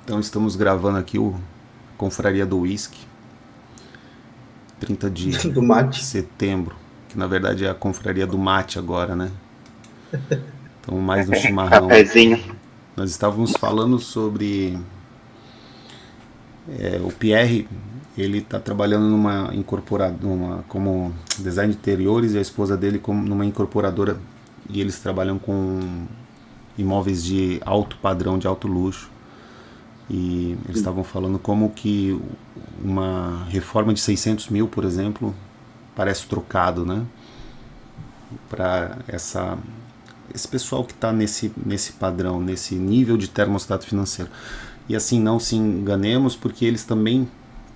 Então estamos gravando aqui o Confraria do Whisky, 30 de Do mate. setembro, que na verdade é a Confraria do Mate agora, né? Então mais um chimarrão. Cafezinho. Nós estávamos falando sobre o Pierre, ele está trabalhando numa incorporadora, como design de interiores, e a esposa dele como numa incorporadora, e eles trabalham com imóveis de alto padrão, de alto luxo. E eles estavam falando como que uma reforma de 600 mil, por exemplo, parece trocado, né? Para esse pessoal que está nesse padrão, nesse nível de termostato financeiro. E assim, não se enganemos, porque eles também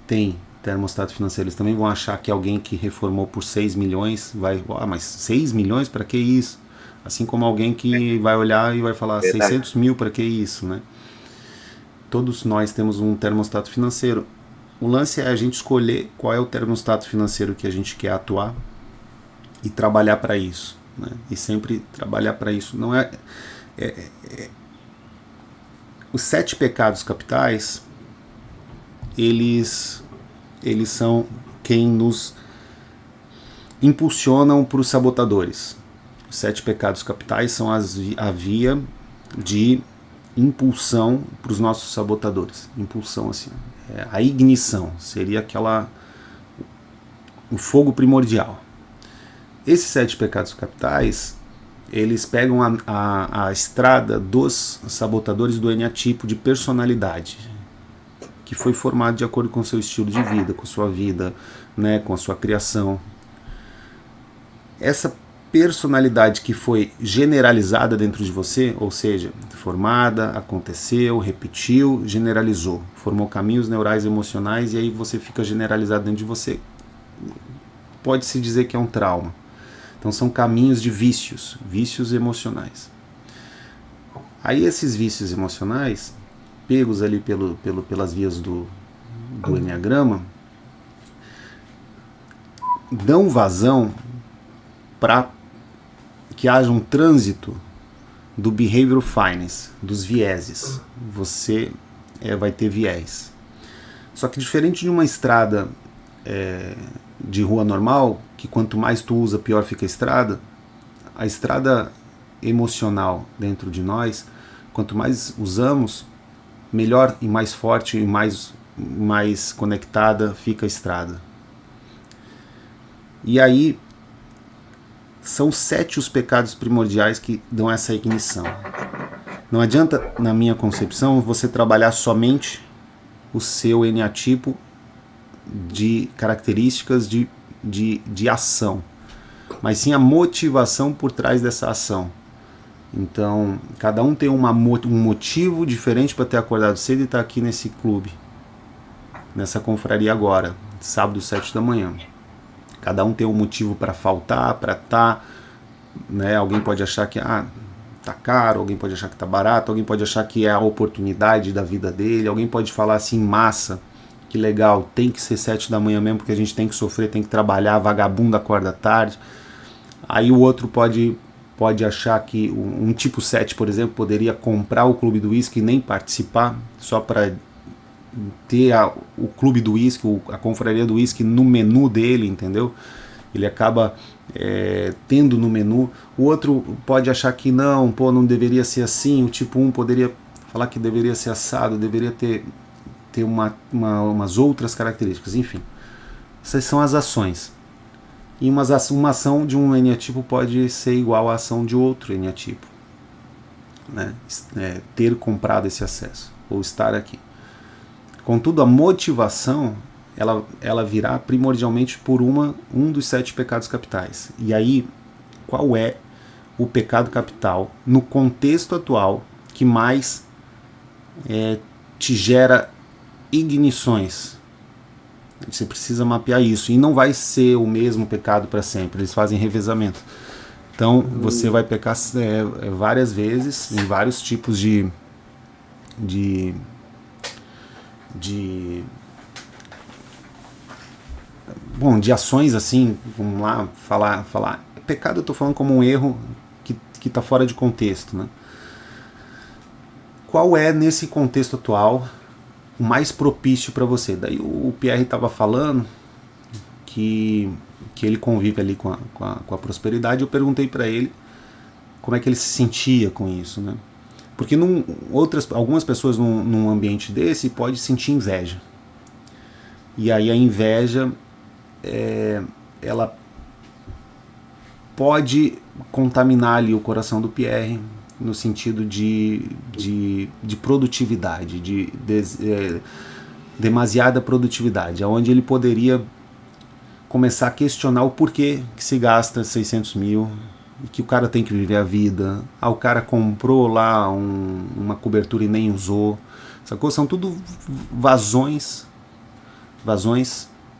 têm termostato financeiro. Eles também vão achar que alguém que reformou por 6 milhões vai... mas 6 milhões, para que isso? Assim como alguém que vai olhar e vai falar Verdade. 600 mil, para que isso, né? Todos nós temos um termostato financeiro. O lance é a gente escolher qual é o termostato financeiro que a gente quer atuar e trabalhar para isso, né? E sempre trabalhar para isso. Não os 7 pecados capitais, eles são quem nos impulsionam para os sabotadores. Os 7 pecados capitais são a via de impulsão para os nossos sabotadores. Impulsão, assim, a ignição seria o fogo primordial. Esses 7 pecados capitais, eles pegam a estrada dos sabotadores do eneatipo de personalidade, que foi formado de acordo com o seu estilo de vida, com a sua vida, né, com a sua criação. Essa personalidade que foi generalizada dentro de você, ou seja, formada, aconteceu, repetiu, generalizou, formou caminhos neurais emocionais, e aí você fica generalizado dentro de você. Pode-se dizer que é um trauma. Então são caminhos de vícios emocionais. Aí esses vícios emocionais, pegos ali pelas vias do Enneagrama, dão vazão para que haja um trânsito do behavioral finance, dos vieses. Você vai ter viés. Só que diferente de uma estrada de rua normal, que quanto mais tu usa, pior fica a estrada emocional dentro de nós, quanto mais usamos, melhor e mais forte e mais conectada fica a estrada. E aí são 7 os pecados primordiais que dão essa ignição. Não adianta, na minha concepção, você trabalhar somente o seu eneatipo de características de ação, mas sim a motivação por trás dessa ação. Então, cada um tem um motivo diferente para ter acordado cedo e estar aqui nesse clube, nessa confraria agora, sábado, 7 da manhã. Cada um tem um motivo para faltar, para estar, né? Alguém pode achar que tá caro, alguém pode achar que tá barato, alguém pode achar que é a oportunidade da vida dele, alguém pode falar assim, massa, que legal, tem que ser 7 da manhã mesmo, porque a gente tem que sofrer, tem que trabalhar, vagabundo acorda tarde. Aí o outro pode achar que um tipo 7, por exemplo, poderia comprar o clube do whisky e nem participar, só para ter o clube do whisky, a confraria do whisky no menu dele, entendeu? Ele acaba tendo no menu. O outro pode achar que não deveria ser assim. O tipo 1 poderia falar que deveria ser assado, deveria ter umas outras características. Enfim, essas são as ações. E uma ação de um eneatipo pode ser igual à ação de outro eneatipo, né? Ter comprado esse acesso ou estar aqui. Contudo, a motivação ela virá primordialmente por um dos 7 pecados capitais. E aí, qual é o pecado capital no contexto atual que mais te gera ignições? Você precisa mapear isso. E não vai ser o mesmo pecado para sempre. Eles fazem revezamento. Então, você vai pecar várias vezes, em vários tipos de ações, assim, vamos lá, falar. Pecado eu estou falando como um erro que está fora de contexto, né? qual é, nesse contexto atual, o mais propício para você. Daí o Pierre estava falando que ele convive ali com a prosperidade. Eu perguntei para ele como é que ele se sentia com isso, né? Porque algumas pessoas num ambiente desse podem sentir inveja. E aí a inveja, ela pode contaminar ali o coração do Pierre, no sentido de produtividade, demasiada produtividade, onde ele poderia começar a questionar o porquê que se gasta 600 mil, e que o cara tem que viver a vida. O cara comprou lá uma cobertura e nem usou, sacou? São tudo vazões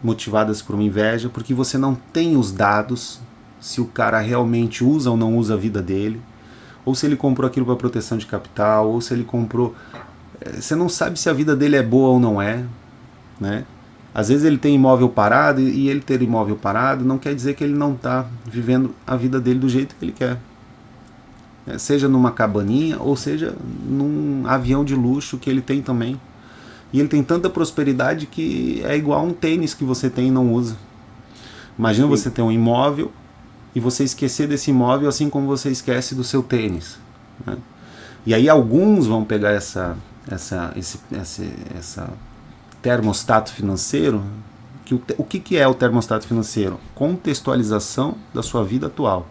motivadas por uma inveja, porque você não tem os dados se o cara realmente usa ou não usa a vida dele, ou se ele comprou aquilo para proteção de capital, ou se ele comprou... Você não sabe se a vida dele é boa ou não é, né? Às vezes ele tem imóvel parado, e ele ter imóvel parado não quer dizer que ele não está vivendo a vida dele do jeito que ele quer. Seja numa cabaninha, ou seja num avião de luxo que ele tem também. E ele tem tanta prosperidade que é igual a um tênis que você tem e não usa. Imagina você ter um imóvel e você esquecer desse imóvel, assim como você esquece do seu tênis, né? E aí alguns vão pegar essa termostato financeiro. O que é o termostato financeiro? Contextualização da sua vida atual.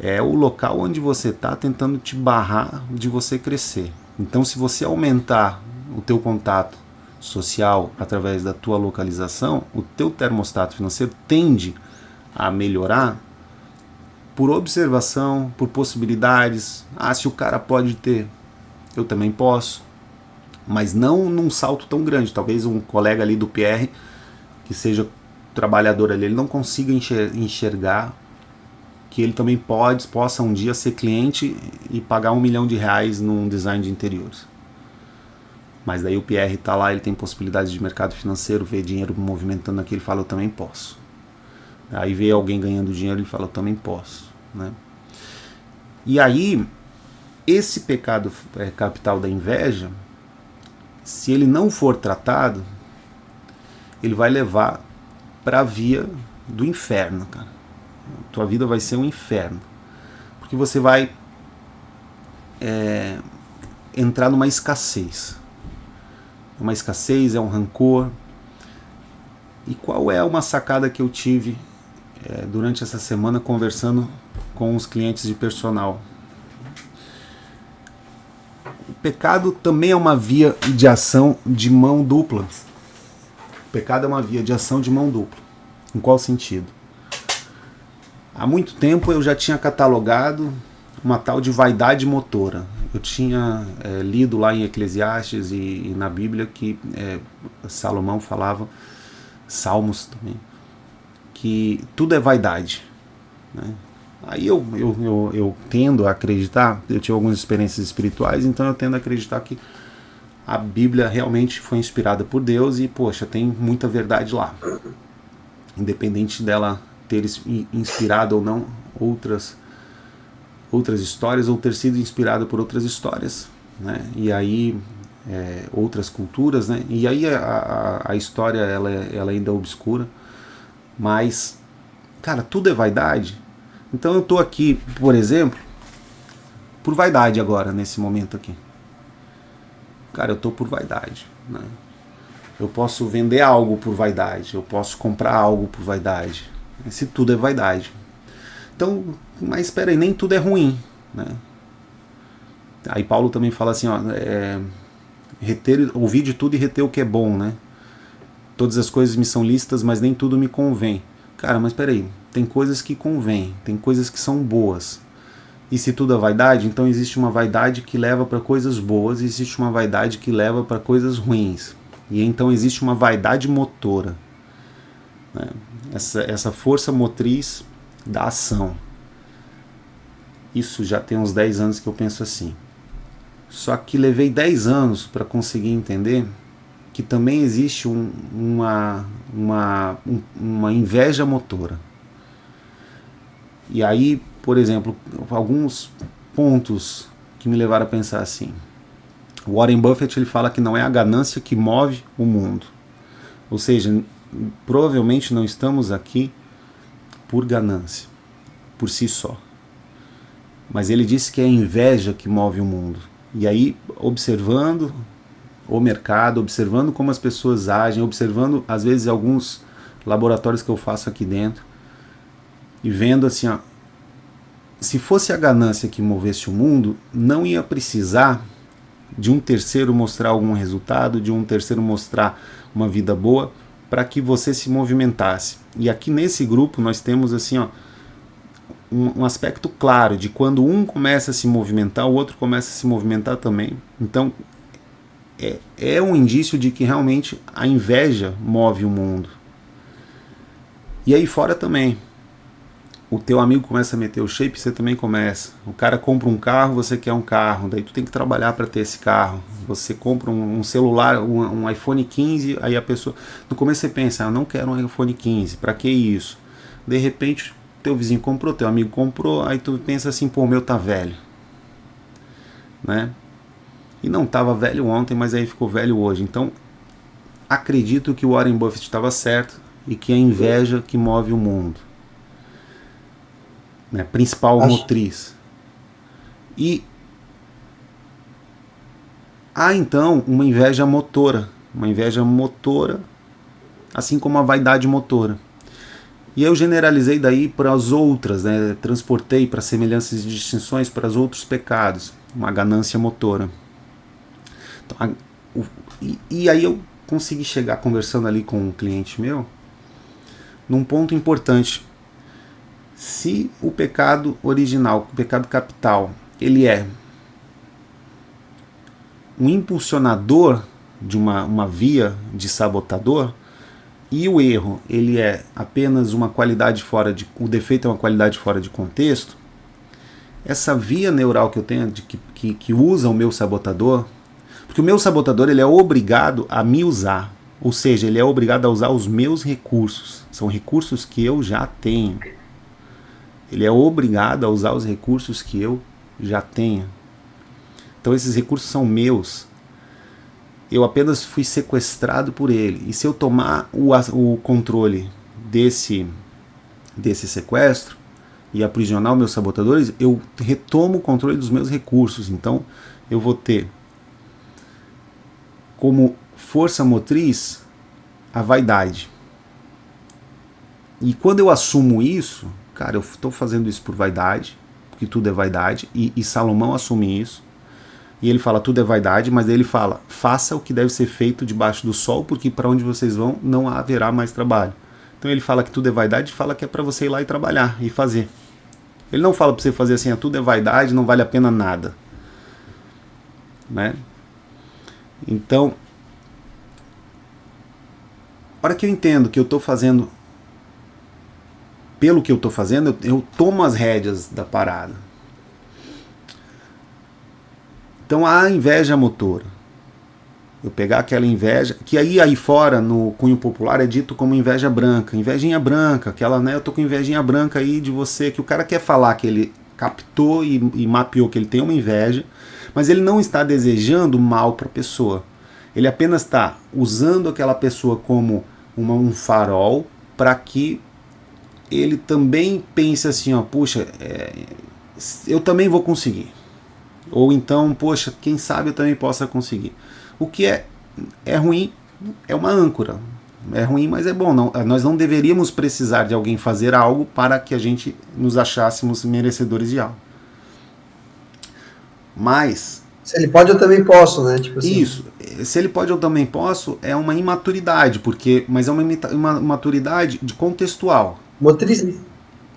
É o local onde você está tentando te barrar de você crescer. Então, se você aumentar o teu contato social através da tua localização, o teu termostato financeiro tende a melhorar por observação, por possibilidades. Se o cara pode ter, eu também posso. Mas não num salto tão grande. Talvez um colega ali do Pierre, que seja trabalhador ali, ele não consiga enxergar que ele também possa um dia ser cliente e pagar R$1 milhão num design de interiores. Mas daí o Pierre está lá, ele tem possibilidades de mercado financeiro, vê dinheiro movimentando aqui, ele fala, eu também posso. Aí vê alguém ganhando dinheiro, ele fala, eu também posso, né? E aí, esse pecado capital da inveja, se ele não for tratado, ele vai levar para a via do inferno, cara. Tua vida vai ser um inferno. Porque você vai entrar numa escassez. Uma escassez, é um rancor. E qual é uma sacada que eu tive durante essa semana conversando com os clientes de personal? O pecado também é uma via de ação de mão dupla. O pecado é uma via de ação de mão dupla. Em qual sentido? Há muito tempo eu já tinha catalogado uma tal de vaidade motora. Eu tinha lido lá em Eclesiastes e na Bíblia que Salomão falava, Salmos também, que tudo é vaidade, né? Aí eu tendo a acreditar, eu tive algumas experiências espirituais, então eu tendo a acreditar que a Bíblia realmente foi inspirada por Deus e, poxa, tem muita verdade lá. Independente dela ter inspirado ou não outras histórias, ou ter sido inspirada por outras histórias, né? E aí outras culturas, né? E aí a história ela ainda é obscura, mas, cara, tudo é vaidade. Então eu estou aqui, por exemplo, por vaidade agora, nesse momento aqui. Cara, eu estou por vaidade, né? Eu posso vender algo por vaidade, eu posso comprar algo por vaidade. Esse tudo é vaidade. Então, mas espera aí, nem tudo é ruim, né? Aí Paulo também fala assim, ouvir de tudo e reter o que é bom, né? Todas as coisas me são lícitas, mas nem tudo me convém. Cara, mas espera aí, tem coisas que convêm, tem coisas que são boas. E se tudo é vaidade, então existe uma vaidade que leva para coisas boas e existe uma vaidade que leva para coisas ruins. E então existe uma vaidade motora, né? Essa força motriz da ação. Isso já tem uns 10 anos que eu penso assim. Só que levei 10 anos para conseguir entender que também existe uma inveja motora. E aí, por exemplo, alguns pontos que me levaram a pensar assim. O Warren Buffett ele fala que não é a ganância que move o mundo. Ou seja, provavelmente não estamos aqui por ganância, por si só. Mas ele disse que é a inveja que move o mundo. E aí, observando o mercado, observando como as pessoas agem, observando às vezes alguns laboratórios que eu faço aqui dentro, e vendo assim, ó, se fosse a ganância que movesse o mundo, não ia precisar de um terceiro mostrar algum resultado, de um terceiro mostrar uma vida boa, para que você se movimentasse. E aqui nesse grupo nós temos assim, ó, um aspecto claro de quando um começa a se movimentar, o outro começa a se movimentar também. Então é um indício de que realmente a inveja move o mundo. E aí fora também, o teu amigo começa a meter o shape, você também começa. O cara compra um carro, você quer um carro, daí tu tem que trabalhar para ter esse carro. Você compra um celular, um iPhone 15, aí a pessoa... No começo você pensa, eu não quero um iPhone 15, para que isso? De repente, teu vizinho comprou, teu amigo comprou, aí tu pensa assim, pô, o meu tá velho. Né? E não tava velho ontem, mas aí ficou velho hoje. Então, acredito que o Warren Buffett estava certo e que é a inveja que move o mundo. Né, principal motriz. E há então uma inveja motora, assim como a vaidade motora. E eu generalizei daí para as outras, né, transportei para semelhanças e distinções para os outros pecados, uma ganância motora. Então, e aí eu consegui chegar conversando ali com um cliente meu num ponto importante. Se o pecado original, o pecado capital, ele é um impulsionador de uma via de sabotador, e o erro ele é apenas uma qualidade fora de... o defeito é uma qualidade fora de contexto, essa via neural que eu tenho que usa o meu sabotador, porque o meu sabotador ele é obrigado a me usar, ou seja, ele é obrigado a usar os meus recursos, são recursos que eu já tenho. Ele é obrigado a usar os recursos que eu já tenho. Então esses recursos são meus. Eu apenas fui sequestrado por ele. E se eu tomar o controle desse sequestro e aprisionar os meus sabotadores, eu retomo o controle dos meus recursos. Então eu vou ter como força motriz a vaidade. E quando eu assumo isso, cara, eu estou fazendo isso por vaidade, porque tudo é vaidade, e Salomão assume isso, e ele fala tudo é vaidade, mas ele fala, faça o que deve ser feito debaixo do sol, porque para onde vocês vão não haverá mais trabalho. Então ele fala que tudo é vaidade, e fala que é para você ir lá e trabalhar, e fazer. Ele não fala para você fazer assim, tudo é vaidade, não vale a pena nada. Né? Então, a hora que eu entendo que eu estou fazendo pelo que eu estou fazendo, eu tomo as rédeas da parada. Então a inveja motora. Eu pegar aquela inveja, que aí fora no cunho popular é dito como inveja branca, invejinha branca, aquela, né, eu tô com invejinha branca aí de você, que o cara quer falar que ele captou e mapeou que ele tem uma inveja, mas ele não está desejando mal para a pessoa. Ele apenas está usando aquela pessoa como um farol para que ele também pensa assim, ó, puxa, eu também vou conseguir. Ou então, poxa, quem sabe eu também possa conseguir. O que é ruim, é uma âncora. É ruim, mas é bom. Não, nós não deveríamos precisar de alguém fazer algo para que a gente nos achássemos merecedores de algo. Mas... se ele pode, eu também posso, né? Tipo assim. Isso. Se ele pode, eu também posso, é uma imaturidade, mas é uma imaturidade de contextual.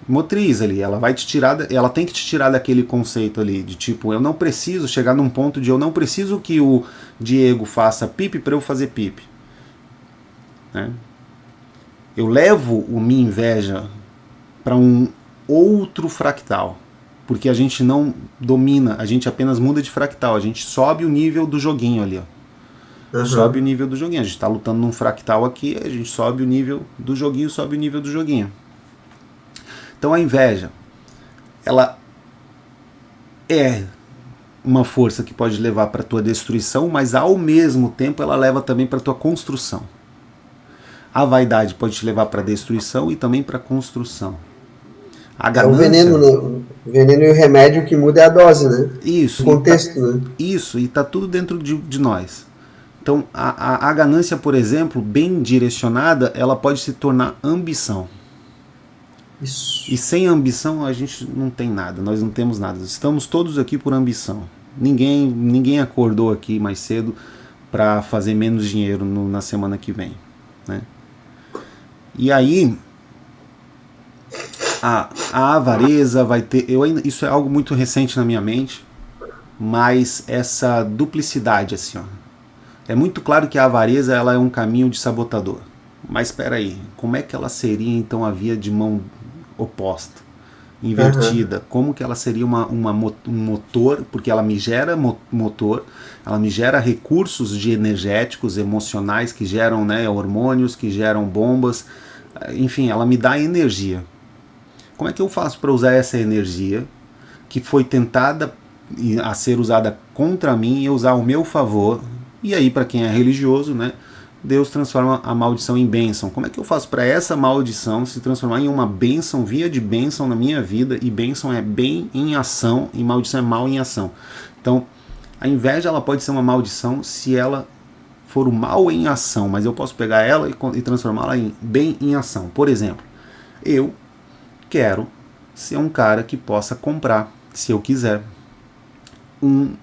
Motriz ali, ela vai te tirar, ela tem que te tirar daquele conceito ali de tipo, eu não preciso chegar num ponto de eu não preciso que o Diego faça pipi para eu fazer pipi. Né? Eu levo a minha inveja para um outro fractal, porque a gente não domina, a gente apenas muda de fractal, a gente sobe o nível do joguinho ali, ó. Uhum. Sobe o nível do joguinho, a gente está lutando num fractal aqui, a gente sobe o nível do joguinho, sobe o nível do joguinho. Então a inveja, ela é uma força que pode levar para a tua destruição, mas ao mesmo tempo ela leva também para a tua construção. A vaidade pode te levar para a destruição e também para a construção. A ganância... É o veneno, né? O veneno e o remédio que muda é a dose, né? Isso. O contexto, né? Isso, e está tudo dentro de nós. Então, a ganância, por exemplo, bem direcionada, ela pode se tornar ambição. Isso. E sem ambição a gente não tem nada, nós não temos nada. Estamos todos aqui por ambição. Ninguém acordou aqui mais cedo para fazer menos dinheiro na semana que vem, né? E aí, a avareza vai ter... isso é algo muito recente na minha mente, mas essa duplicidade, assim, ó. É muito claro que a avareza ela é um caminho de sabotador. Mas espera aí, como é que ela seria então a via de mão oposta, invertida? Uhum. Como que ela seria um motor? Porque ela me gera motor, ela me gera recursos de energéticos, emocionais, que geram, né, hormônios, que geram bombas, enfim, ela me dá energia. Como é que eu faço para usar essa energia que foi tentada a ser usada contra mim e usar ao meu favor? E aí, para quem é religioso, né, Deus transforma a maldição em bênção. Como é que eu faço para essa maldição se transformar em uma bênção, via de bênção na minha vida? E bênção é bem em ação e maldição é mal em ação. Então, a inveja ela pode ser uma maldição se ela for o mal em ação, mas eu posso pegar ela e transformá-la em bem em ação. Por exemplo, eu quero ser um cara que possa comprar, se eu quiser, um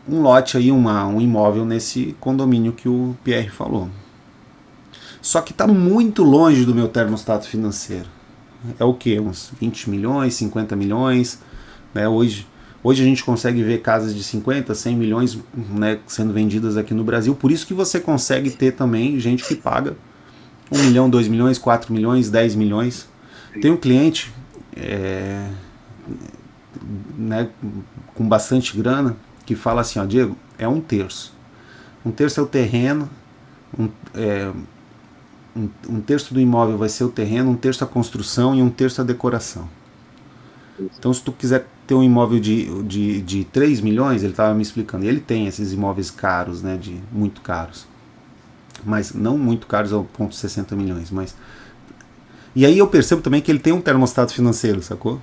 lote aí, um imóvel nesse condomínio que o Pierre falou. Só que está muito longe do meu termostato financeiro. É o quê? Uns 20 milhões, 50 milhões. Né? Hoje a gente consegue ver casas de 50, 100 milhões, né, sendo vendidas aqui no Brasil. Por isso que você consegue ter também gente que paga 1 milhão, 2 milhões, 4 milhões, 10 milhões. Tem um cliente né, com bastante grana que fala assim, ó, Diego, é 1/3. 1/3 é o terreno, um terço do imóvel vai ser o terreno, 1/3 a construção e 1/3 a decoração. Então, se tu quiser ter um imóvel de 3 milhões, ele estava me explicando, e ele tem esses imóveis caros, né, muito caros, mas não muito caros ao ponto de 60 milhões, mas... E aí eu percebo também que ele tem um termostato financeiro, sacou?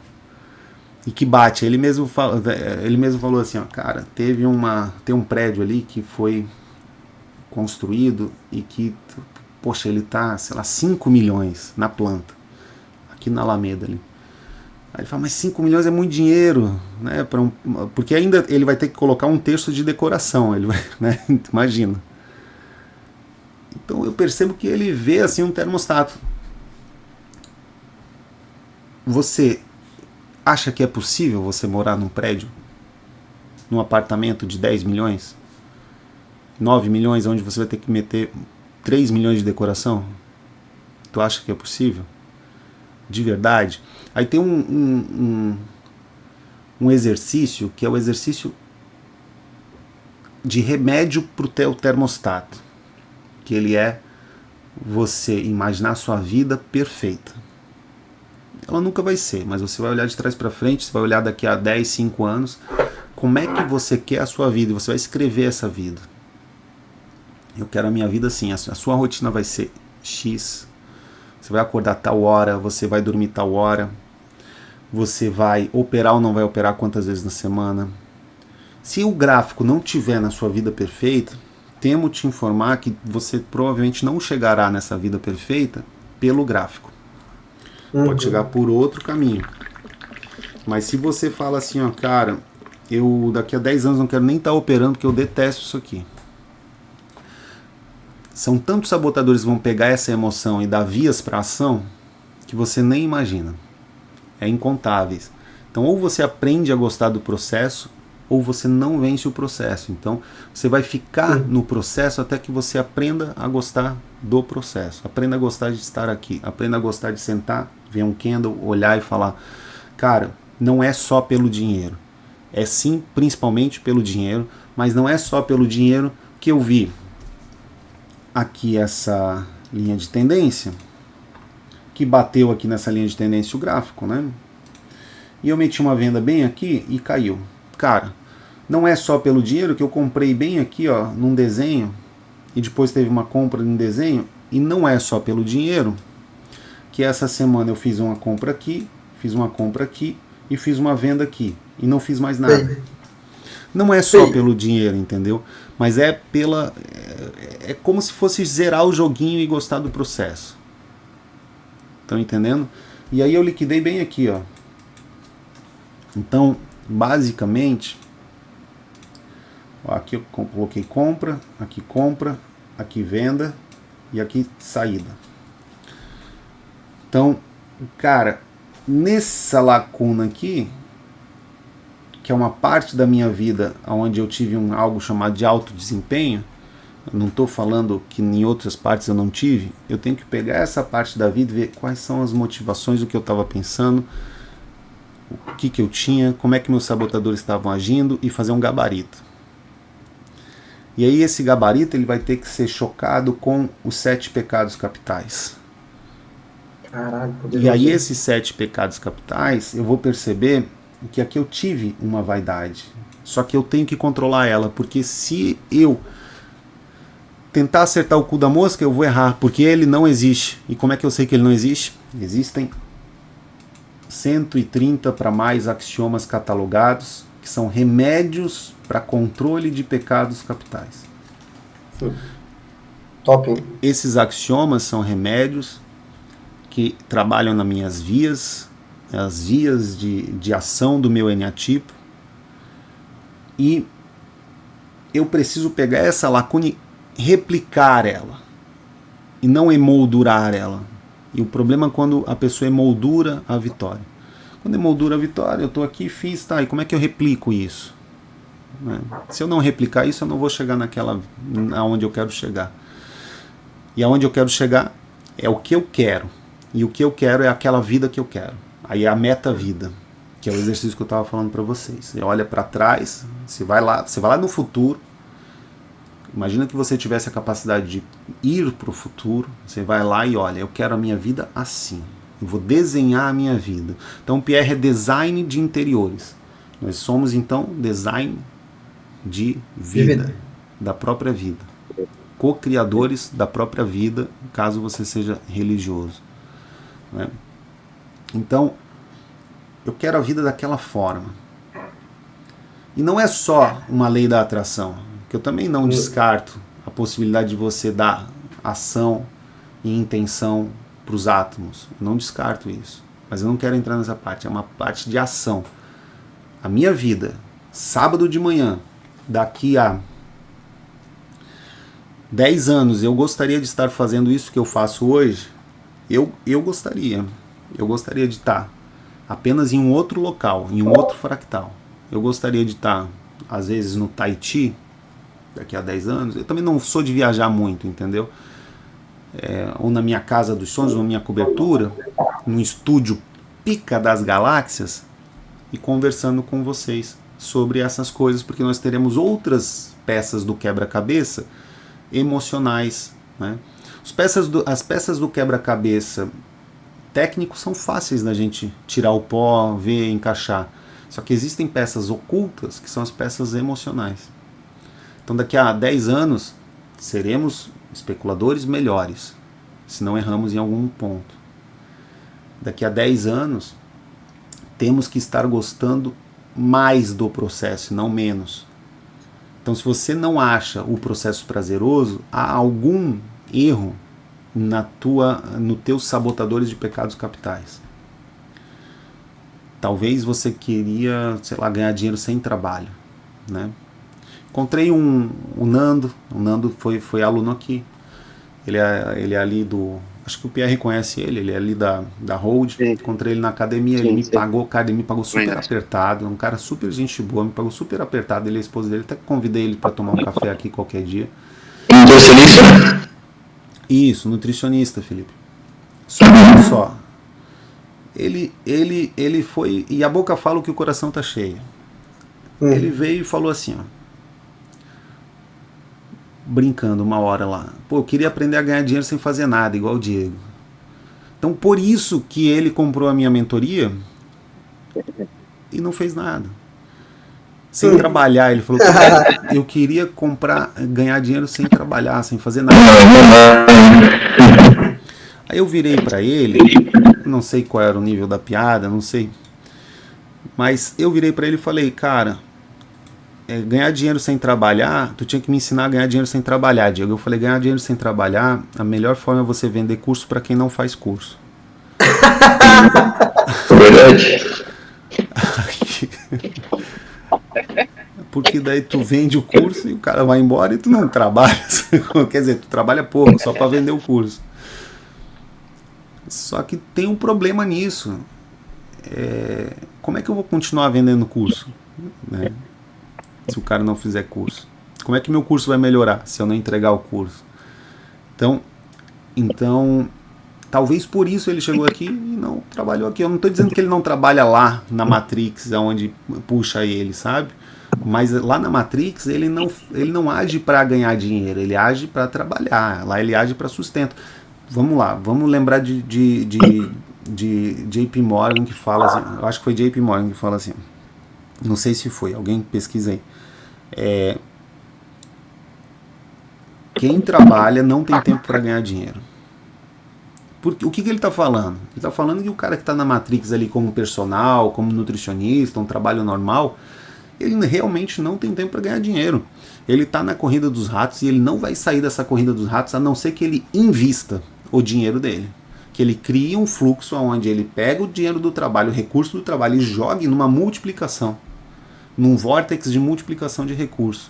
E que bate. Ele mesmo falou assim, ó, cara, tem um prédio ali que foi construído e que, poxa, ele tá, sei lá, 5 milhões na planta, aqui na Alameda ali. Aí ele fala, mas 5 milhões é muito dinheiro, né? Porque ainda ele vai ter que colocar 1/3 de decoração, ele vai, né? Imagina. Então eu percebo que ele vê assim um termostato. Você acha que é possível você morar num prédio, num apartamento de 10 milhões, 9 milhões, onde você vai ter que meter 3 milhões de decoração? Tu acha que é possível? De verdade? Aí tem um exercício, que é o exercício de remédio para o teu termostato, que ele é você imaginar a sua vida perfeita. Ela nunca vai ser, mas você vai olhar de trás para frente, você vai olhar daqui a 10, 5 anos, como é que você quer a sua vida, e você vai escrever essa vida. Eu quero a minha vida assim, a sua rotina vai ser X, você vai acordar tal hora, você vai dormir tal hora, você vai operar ou não vai operar quantas vezes na semana. Se o gráfico não tiver na sua vida perfeita, temo te informar que você provavelmente não chegará nessa vida perfeita pelo gráfico. Pode chegar por outro caminho. Mas se você fala assim, ó, cara, eu daqui a 10 anos não quero nem estar operando porque eu detesto isso aqui. São tantos sabotadores que vão pegar essa emoção e dar vias para ação que você nem imagina. É incontáveis. Então ou você aprende a gostar do processo ou você não vence o processo. Então você vai ficar no processo até que você aprenda a gostar do processo. Aprenda a gostar de estar aqui. Aprenda a gostar de sentar, ver um candle, olhar e falar, cara, não é só pelo dinheiro. É sim, principalmente pelo dinheiro, mas não é só pelo dinheiro que eu vi aqui essa linha de tendência, que bateu aqui nessa linha de tendência o gráfico, né? e eu meti uma venda bem aqui e caiu. Cara, não é só pelo dinheiro que eu comprei bem aqui, ó, num desenho, e depois teve uma compra num desenho, e não é só pelo dinheiro que essa semana eu fiz uma compra aqui, fiz uma compra aqui e fiz uma venda aqui e não fiz mais nada. Sim. Não é só Sim. pelo dinheiro, entendeu? Mas é pela é como se fosse zerar o joguinho e gostar do processo. Estão entendendo? E aí eu liquidei bem aqui, ó. Então, basicamente, ó, aqui eu coloquei compra, aqui venda e aqui saída. Então, cara, nessa lacuna aqui, que é uma parte da minha vida onde eu tive algo chamado de alto desempenho, eu não estou falando que em outras partes eu não tive, eu tenho que pegar essa parte da vida e ver quais são as motivações, o que eu estava pensando, o que eu tinha, como é que meus sabotadores estavam agindo e fazer um gabarito. E aí esse gabarito ele vai ter que ser chocado com os 7 pecados capitais. Caralho, E aí esses 7 pecados capitais, eu vou perceber que aqui eu tive uma vaidade. Só que eu tenho que controlar ela, porque se eu tentar acertar o cu da mosca, eu vou errar, porque ele não existe. E como é que eu sei que ele não existe? Existem 130 para mais axiomas catalogados, que são remédios para controle de pecados capitais. Top, hein? Esses axiomas são remédios que trabalham nas minhas vias, as vias de ação do meu eneatipo, e eu preciso pegar essa lacuna e replicar ela, e não emoldurar ela. E o problema é quando a pessoa emoldura a vitória. Quando emoldura a vitória, eu estou aqui, fiz, tá, e como é que eu replico isso? Se eu não replicar isso, eu não vou chegar aonde eu quero chegar. E aonde eu quero chegar é o que eu quero. E o que eu quero é aquela vida que eu quero. Aí é a meta-vida, que é o exercício que eu estava falando para vocês. Você olha para trás, você vai lá no futuro. Imagina que você tivesse a capacidade de ir para o futuro. Você vai lá e olha, eu quero a minha vida assim. Eu vou desenhar a minha vida. Então o Pierre é design de interiores. Nós somos então design de vida, da própria vida. Co-criadores da própria vida, caso você seja religioso. Né? Então, eu quero a vida daquela forma. E não é só uma lei da atração, que eu também não descarto a possibilidade de você dar ação e intenção para os átomos. Eu não descarto isso. Mas eu não quero entrar nessa parte. É uma parte de ação. A minha vida, sábado de manhã, daqui a 10 anos, eu gostaria de estar fazendo isso que eu faço hoje. Eu gostaria de estar apenas em um outro local, em um outro fractal. Eu gostaria de estar, às vezes, no Tahiti, daqui a 10 anos. Eu também não sou de viajar muito, entendeu? Ou na minha casa dos sonhos, ou na minha cobertura, num estúdio pica das galáxias, e conversando com vocês sobre essas coisas, porque nós teremos outras peças do quebra-cabeça emocionais, né? As peças do quebra-cabeça técnico são fáceis da gente tirar o pó, ver, encaixar. Só que existem peças ocultas que são as peças emocionais. Então daqui a 10 anos seremos especuladores melhores, se não erramos em algum ponto. Daqui a 10 anos temos que estar gostando mais do processo, não menos. Então se você não acha o processo prazeroso, há algum erro nos teus sabotadores de pecados capitais. Talvez você queria, sei lá, ganhar dinheiro sem trabalho, né? Encontrei o Nando. O Nando foi aluno aqui. Ele é ali do... Acho que o Pierre conhece ele é ali da Hold. Encontrei ele na academia, ele me pagou, cara, ele me pagou super apertado. Um cara super gente boa, me pagou super apertado. Ele é a esposa dele, até convidei ele para tomar um café aqui qualquer dia. Nutricionista? Isso, nutricionista, Felipe. Só. Ele foi... E a boca fala que o coração tá cheio. Ele veio e falou assim, ó, brincando uma hora lá, pô, eu queria aprender a ganhar dinheiro sem fazer nada, igual o Diego. Então por isso que ele comprou a minha mentoria, e não fez nada. Sem trabalhar, ele falou que eu queria ganhar dinheiro sem trabalhar, sem fazer nada. Aí eu virei para ele, não sei qual era o nível da piada, não sei, mas eu virei para ele e falei, cara, ganhar dinheiro sem trabalhar, tu tinha que me ensinar a ganhar dinheiro sem trabalhar, Diego. Eu falei, ganhar dinheiro sem trabalhar, a melhor forma é você vender curso para quem não faz curso. Verdade. Porque daí tu vende o curso e o cara vai embora e tu não trabalha. Quer dizer, tu trabalha pouco, só para vender o curso. Só que tem um problema nisso. Como é que eu vou continuar vendendo curso, né? Se o cara não fizer curso? Como é que meu curso vai melhorar se eu não entregar o curso? Então talvez por isso ele chegou aqui e não trabalhou aqui. Eu não estou dizendo que ele não trabalha lá na Matrix, onde puxa ele, sabe? Mas lá na Matrix ele não age para ganhar dinheiro, ele age para trabalhar. Lá ele age para sustento. Vamos lá, vamos lembrar de JP Morgan, que fala assim, eu acho que foi JP Morgan que fala assim, não sei se foi, alguém pesquisa aí. Quem trabalha não tem tempo para ganhar dinheiro. Porque, o que ele está falando? Ele está falando que o cara que está na Matrix ali como personal, como nutricionista, um trabalho normal, ele realmente não tem tempo para ganhar dinheiro. Ele está na corrida dos ratos e ele não vai sair dessa corrida dos ratos a não ser que ele invista o dinheiro dele. Que ele crie um fluxo onde ele pega o dinheiro do trabalho, o recurso do trabalho e jogue numa multiplicação. Num vórtex de multiplicação de recursos.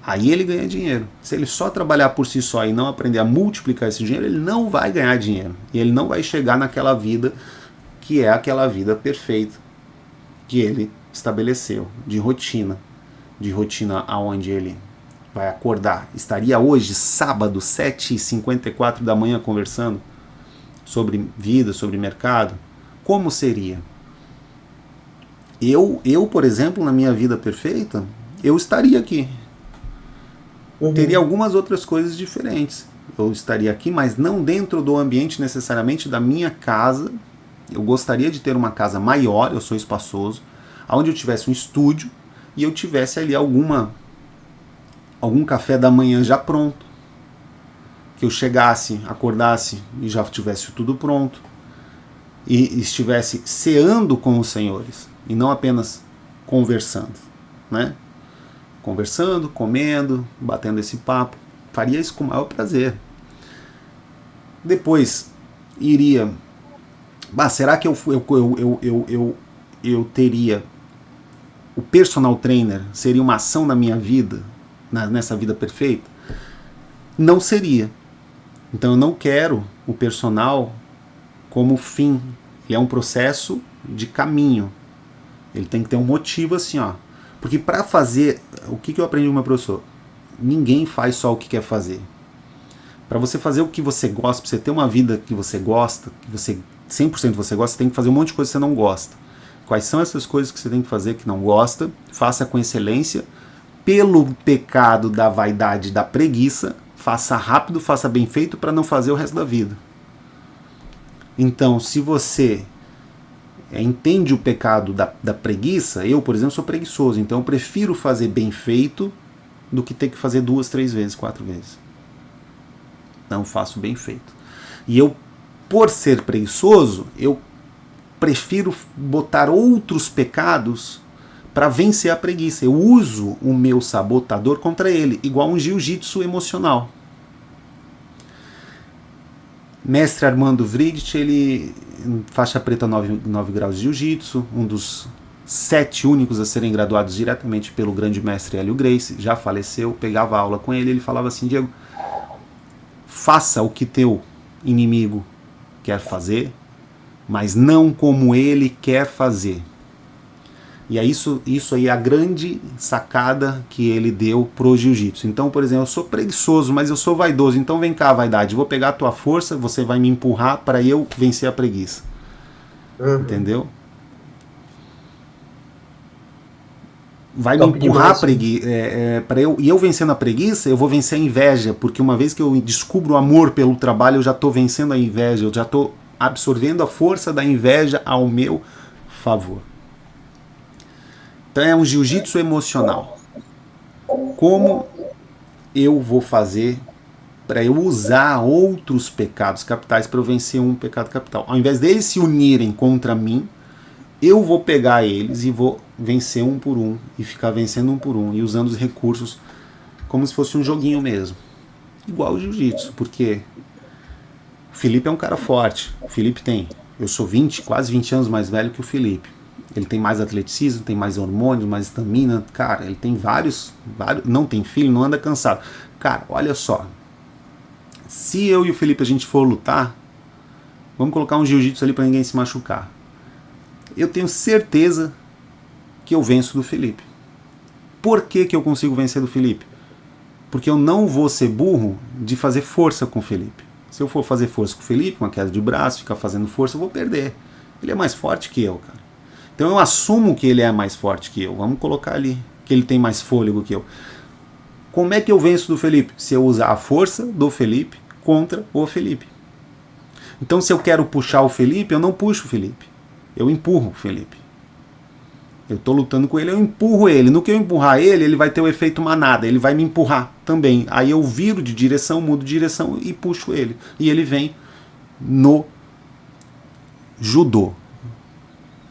Aí ele ganha dinheiro. Se ele só trabalhar por si só e não aprender a multiplicar esse dinheiro, ele não vai ganhar dinheiro. E ele não vai chegar naquela vida que é aquela vida perfeita que ele estabeleceu, de rotina aonde ele vai acordar. Estaria hoje, sábado, 7h54 da manhã, conversando sobre vida, sobre mercado. Como seria? Eu, por exemplo, na minha vida perfeita, eu estaria aqui. Teria algumas outras coisas diferentes. Eu estaria aqui, mas não dentro do ambiente necessariamente da minha casa. Eu gostaria de ter uma casa maior, eu sou espaçoso, onde eu tivesse um estúdio e eu tivesse ali algum café da manhã já pronto. Que eu chegasse, acordasse e já tivesse tudo pronto. E estivesse ceando com os senhores. E não apenas conversando, né? Conversando, comendo, batendo esse papo. Faria isso com o maior prazer. Depois iria... será que eu teria... O personal trainer seria uma ação na minha vida, nessa vida perfeita? Não seria. Então eu não quero o personal como fim. Ele é um processo de caminho. Ele tem que ter um motivo assim, ó. Porque para fazer... O que eu aprendi com o meu professor? Ninguém faz só o que quer fazer. Para você fazer o que você gosta, para você ter uma vida que você gosta, que você 100% você gosta, você tem que fazer um monte de coisa que você não gosta. Quais são essas coisas que você tem que fazer que não gosta? Faça com excelência. Pelo pecado da vaidade, da preguiça, faça rápido, faça bem feito para não fazer o resto da vida. Então, se você entende o pecado da preguiça, eu, por exemplo, sou preguiçoso, então eu prefiro fazer bem feito do que ter que fazer 2, 3 vezes, 4 vezes. Não faço bem feito. E eu, por ser preguiçoso, eu prefiro botar outros pecados para vencer a preguiça. Eu uso o meu sabotador contra ele, igual um jiu-jitsu emocional. Mestre Armando Vridt, ele faixa preta 9 graus de jiu-jitsu, um dos 7 únicos a serem graduados diretamente pelo grande mestre Hélio Gracie, já faleceu, pegava aula com ele, ele falava assim: Diego, faça o que teu inimigo quer fazer, mas não como ele quer fazer. E é isso aí é a grande sacada que ele deu pro jiu-jitsu. Então, por exemplo, eu sou preguiçoso, mas eu sou vaidoso. Então vem cá, vaidade, vou pegar a tua força, você vai me empurrar para eu vencer a preguiça. Entendeu? Vai Top me empurrar demais. para eu vencendo a preguiça, eu vou vencer a inveja, porque uma vez que eu descubro o amor pelo trabalho, eu já estou vencendo a inveja, eu já estou absorvendo a força da inveja ao meu favor. Então é um jiu-jitsu emocional. Como eu vou fazer para eu usar outros pecados capitais para eu vencer um pecado capital? Ao invés deles se unirem contra mim, eu vou pegar eles e vou vencer um por um, e ficar vencendo um por um, e usando os recursos como se fosse um joguinho mesmo. Igual o jiu-jitsu, porque o Felipe é um cara forte. O Felipe tem... Eu sou quase 20 anos mais velho que o Felipe. Ele tem mais atleticismo, tem mais hormônios, mais estamina. Cara, ele tem vários... Não tem filho, não anda cansado. Cara, olha só. Se eu e o Felipe a gente for lutar, vamos colocar um jiu-jitsu ali para ninguém se machucar. Eu tenho certeza que eu venço do Felipe. Por que eu consigo vencer do Felipe? Porque eu não vou ser burro de fazer força com o Felipe. Se eu for fazer força com o Felipe, uma queda de braço, ficar fazendo força, eu vou perder. Ele é mais forte que eu, cara. Então eu assumo que ele é mais forte que eu. Vamos colocar ali que ele tem mais fôlego que eu. Como é que eu venço do Felipe? Se eu usar a força do Felipe contra o Felipe. Então se eu quero puxar o Felipe, eu não puxo o Felipe. Eu empurro o Felipe. Eu estou lutando com ele, eu empurro ele. No que eu empurrar ele, ele vai ter o efeito manada. Ele vai me empurrar também. Aí eu viro de direção, mudo de direção e puxo ele. E ele vem no judô.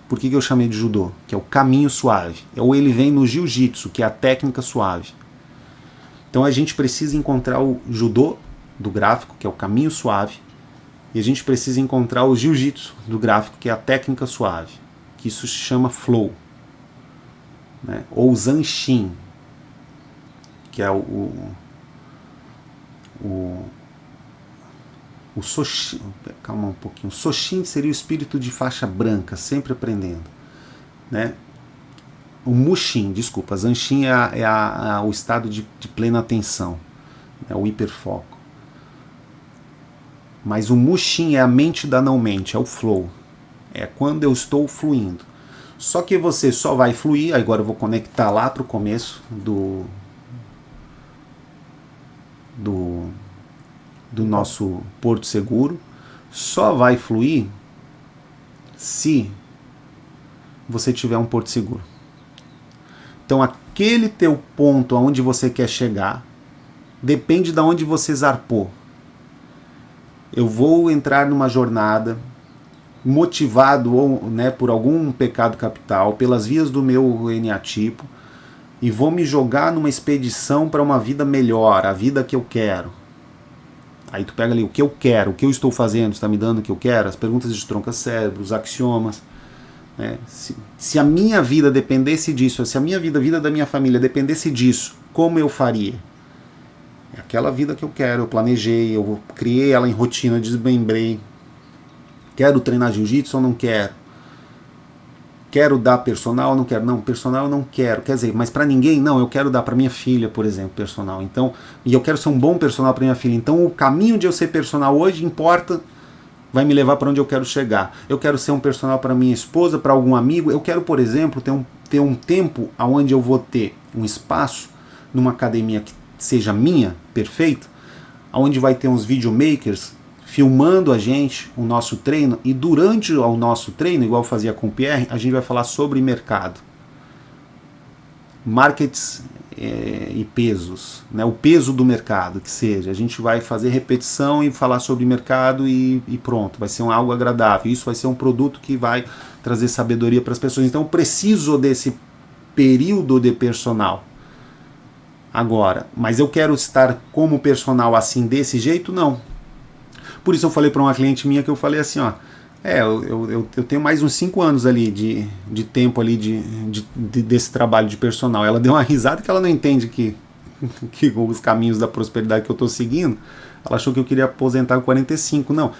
Por que eu chamei de judô? Que é o caminho suave. Ou ele vem no jiu-jitsu, que é a técnica suave. Então a gente precisa encontrar o judô do gráfico, que é o caminho suave. E a gente precisa encontrar o jiu-jitsu do gráfico, que é a técnica suave. Que isso se chama flow. Né? Ou Zanshin, que é o Soshin. Calma um pouquinho. O Soshin seria o espírito de faixa branca, sempre aprendendo. Né? O Mushin, desculpa, Zanshin é o estado de plena atenção, é o hiperfoco. Mas o Mushin é a mente da não mente, é o flow. É quando eu estou fluindo. Só que você só vai fluir, agora eu vou conectar lá para o começo do nosso porto seguro, só vai fluir se você tiver um porto seguro. Então aquele teu ponto aonde você quer chegar depende de onde você zarpou. Eu vou entrar numa jornada motivado né, por algum pecado capital, pelas vias do meu eneatipo, e vou me jogar numa expedição para uma vida melhor, a vida que eu quero. Aí tu pega ali o que eu quero, o que eu estou fazendo, está me dando o que eu quero, as perguntas de tronca-cérebro, os axiomas. Né? Se a minha vida dependesse disso, se a minha vida, a vida da minha família dependesse disso, como eu faria? É aquela vida que eu quero, eu planejei, eu criei ela em rotina, desmembrei. Quero treinar jiu-jitsu ou não quero? Quero dar personal ou não quero? Não, personal eu não quero. Quer dizer, mas para ninguém, não, eu quero dar para minha filha, por exemplo, personal. Então, e eu quero ser um bom personal para minha filha. Então, o caminho de eu ser personal hoje importa, vai me levar para onde eu quero chegar. Eu quero ser um personal para minha esposa, para algum amigo. Eu quero, por exemplo, ter um tempo onde eu vou ter um espaço numa academia que seja minha, perfeita, onde vai ter uns videomakers filmando a gente, o nosso treino, e durante o nosso treino, igual eu fazia com o Pierre, a gente vai falar sobre mercado. Markets e pesos, né? O peso do mercado, que seja. A gente vai fazer repetição e falar sobre mercado e pronto, vai ser algo agradável. Isso vai ser um produto que vai trazer sabedoria para as pessoas. Então eu preciso desse período de personal. Agora, mas eu quero estar como personal assim, desse jeito? Não. Por isso eu falei para uma cliente minha que eu falei assim, ó, eu tenho mais uns 5 anos ali de tempo ali desse trabalho de personal. Ela deu uma risada que ela não entende que os caminhos da prosperidade que eu estou seguindo. Ela achou que eu queria aposentar com 45. Não.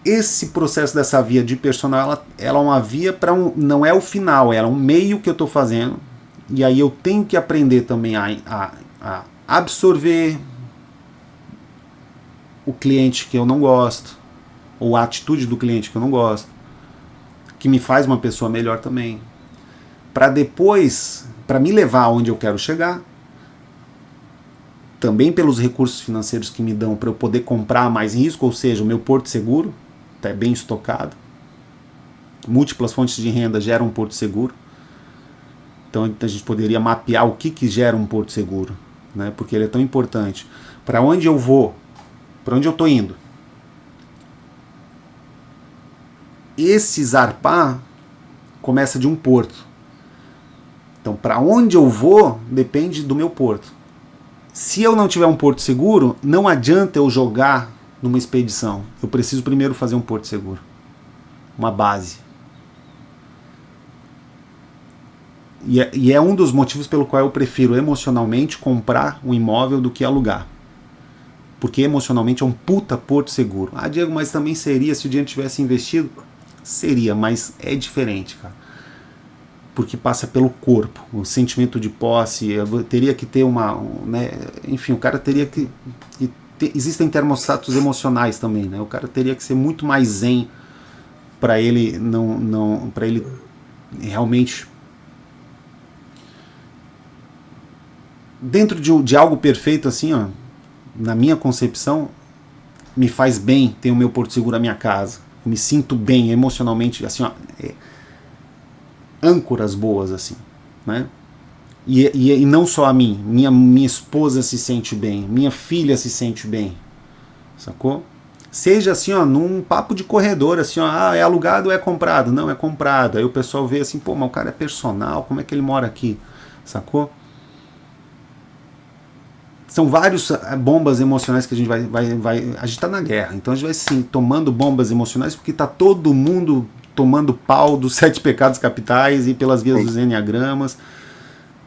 Esse processo dessa via de personal, ela é uma via para não é o final, ela é um meio que eu estou fazendo. E aí eu tenho que aprender também a absorver o cliente que eu não gosto, ou a atitude do cliente que eu não gosto, que me faz uma pessoa melhor também, para depois, para me levar aonde eu quero chegar, também pelos recursos financeiros que me dão para eu poder comprar mais risco, ou seja, o meu porto seguro está bem estocado, múltiplas fontes de renda geram um porto seguro, Então a gente poderia mapear o que gera um porto seguro, né? Porque ele é tão importante. Para onde eu vou? Para onde eu estou indo? Esse zarpar começa de um porto. Então, para onde eu vou depende do meu porto. Se eu não tiver um porto seguro, não adianta eu jogar numa expedição. Eu preciso primeiro fazer um porto seguro, uma base. E é um dos motivos pelo qual eu prefiro emocionalmente comprar um imóvel do que alugar. Porque emocionalmente é um puta porto seguro. Ah, Diego, mas também seria se o dinheiro tivesse investido? Seria, mas é diferente, cara. Porque passa pelo corpo, o sentimento de posse, teria que ter né, enfim, o cara teria que existem termostatos emocionais também, né? O cara teria que ser muito mais zen para ele para ele realmente dentro de algo perfeito assim, ó, na minha concepção, me faz bem ter o meu porto seguro na minha casa. Eu me sinto bem emocionalmente, assim, ó, âncoras boas, assim, né? E não só a mim, minha esposa se sente bem, minha filha se sente bem, sacou? Seja assim, ó, num papo de corredor, assim, ó, é alugado ou é comprado? Não, é comprado. Aí o pessoal vê assim, pô, mas o cara é personal, como é que ele mora aqui? Sacou? São vários bombas emocionais que a gente a gente tá na guerra, então a gente vai sim tomando bombas emocionais porque tá todo mundo tomando pau dos 7 pecados capitais e pelas vias dos enneagramas.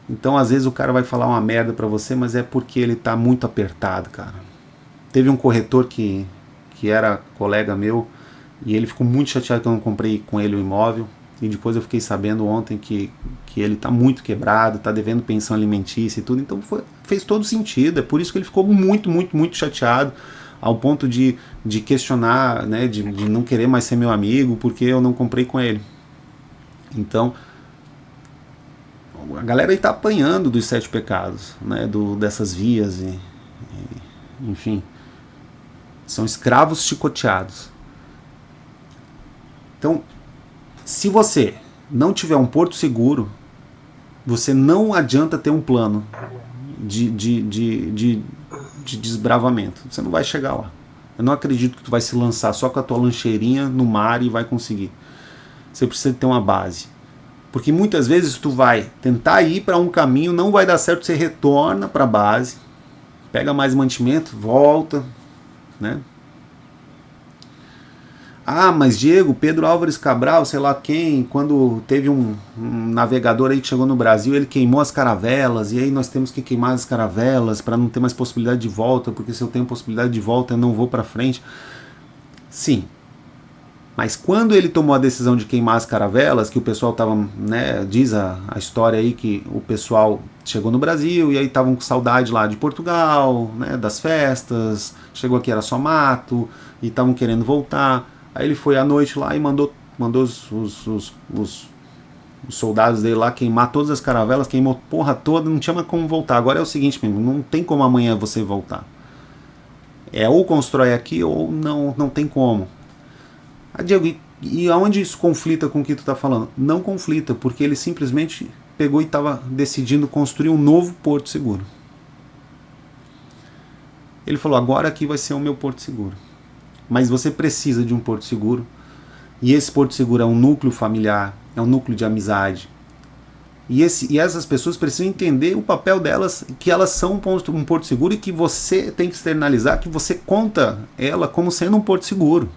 Então às vezes o cara vai falar uma merda pra você, mas é porque ele tá muito apertado, cara. Teve um corretor que era colega meu e ele ficou muito chateado que eu não comprei com ele o imóvel. E depois eu fiquei sabendo ontem que ele tá muito quebrado, tá devendo pensão alimentícia e tudo. Então fez todo sentido. É por isso que ele ficou muito, muito, muito chateado, ao ponto de questionar, né, de não querer mais ser meu amigo porque eu não comprei com ele. Então, a galera aí tá apanhando dos 7 pecados, né, dessas vias, enfim, são escravos chicoteados. Então, se você não tiver um porto seguro, você não adianta ter um plano de desbravamento. Você não vai chegar lá. Eu não acredito que tu vai se lançar só com a tua lancheirinha no mar e vai conseguir. Você precisa ter uma base. Porque muitas vezes tu vai tentar ir para um caminho, não vai dar certo, você retorna para a base, pega mais mantimento, volta, né? Ah, mas Diego, Pedro Álvares Cabral, sei lá quem, quando teve um navegador aí que chegou no Brasil, ele queimou as caravelas, e aí nós temos que queimar as caravelas para não ter mais possibilidade de volta, porque se eu tenho possibilidade de volta eu não vou para frente. Sim, mas quando ele tomou a decisão de queimar as caravelas, que o pessoal estava, né, diz a história aí que o pessoal chegou no Brasil e aí estavam com saudade lá de Portugal, né, das festas, chegou aqui era só mato e estavam querendo voltar. Aí ele foi à noite lá e mandou os soldados dele lá queimar todas as caravelas, queimou porra toda, não tinha mais como voltar. Agora é o seguinte mesmo, não tem como amanhã você voltar. É ou constrói aqui ou não tem como. Ah, Diego, e aonde isso conflita com o que tu tá falando? Não conflita, porque ele simplesmente pegou e estava decidindo construir um novo porto seguro. Ele falou, agora aqui vai ser o meu porto seguro. Mas você precisa de um porto seguro, e esse porto seguro é um núcleo familiar, é um núcleo de amizade. E essas pessoas precisam entender o papel delas, que elas são um porto seguro e que você tem que externalizar, que você conta ela como sendo um porto seguro.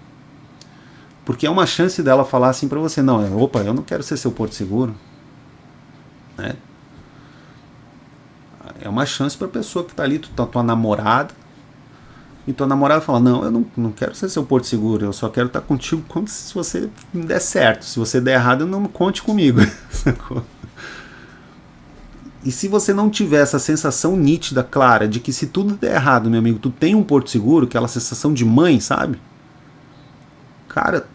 Porque é uma chance dela falar assim pra você, não, opa, eu não quero ser seu porto seguro. Né? É uma chance pra pessoa que tá ali, tua namorada, e tua namorada fala, não, eu não quero ser seu porto seguro, eu só quero estar contigo se você der certo. Se você der errado, não conte comigo. E se você não tiver essa sensação nítida, clara, de que se tudo der errado, meu amigo, tu tem um porto seguro, aquela sensação de mãe, sabe? Cara,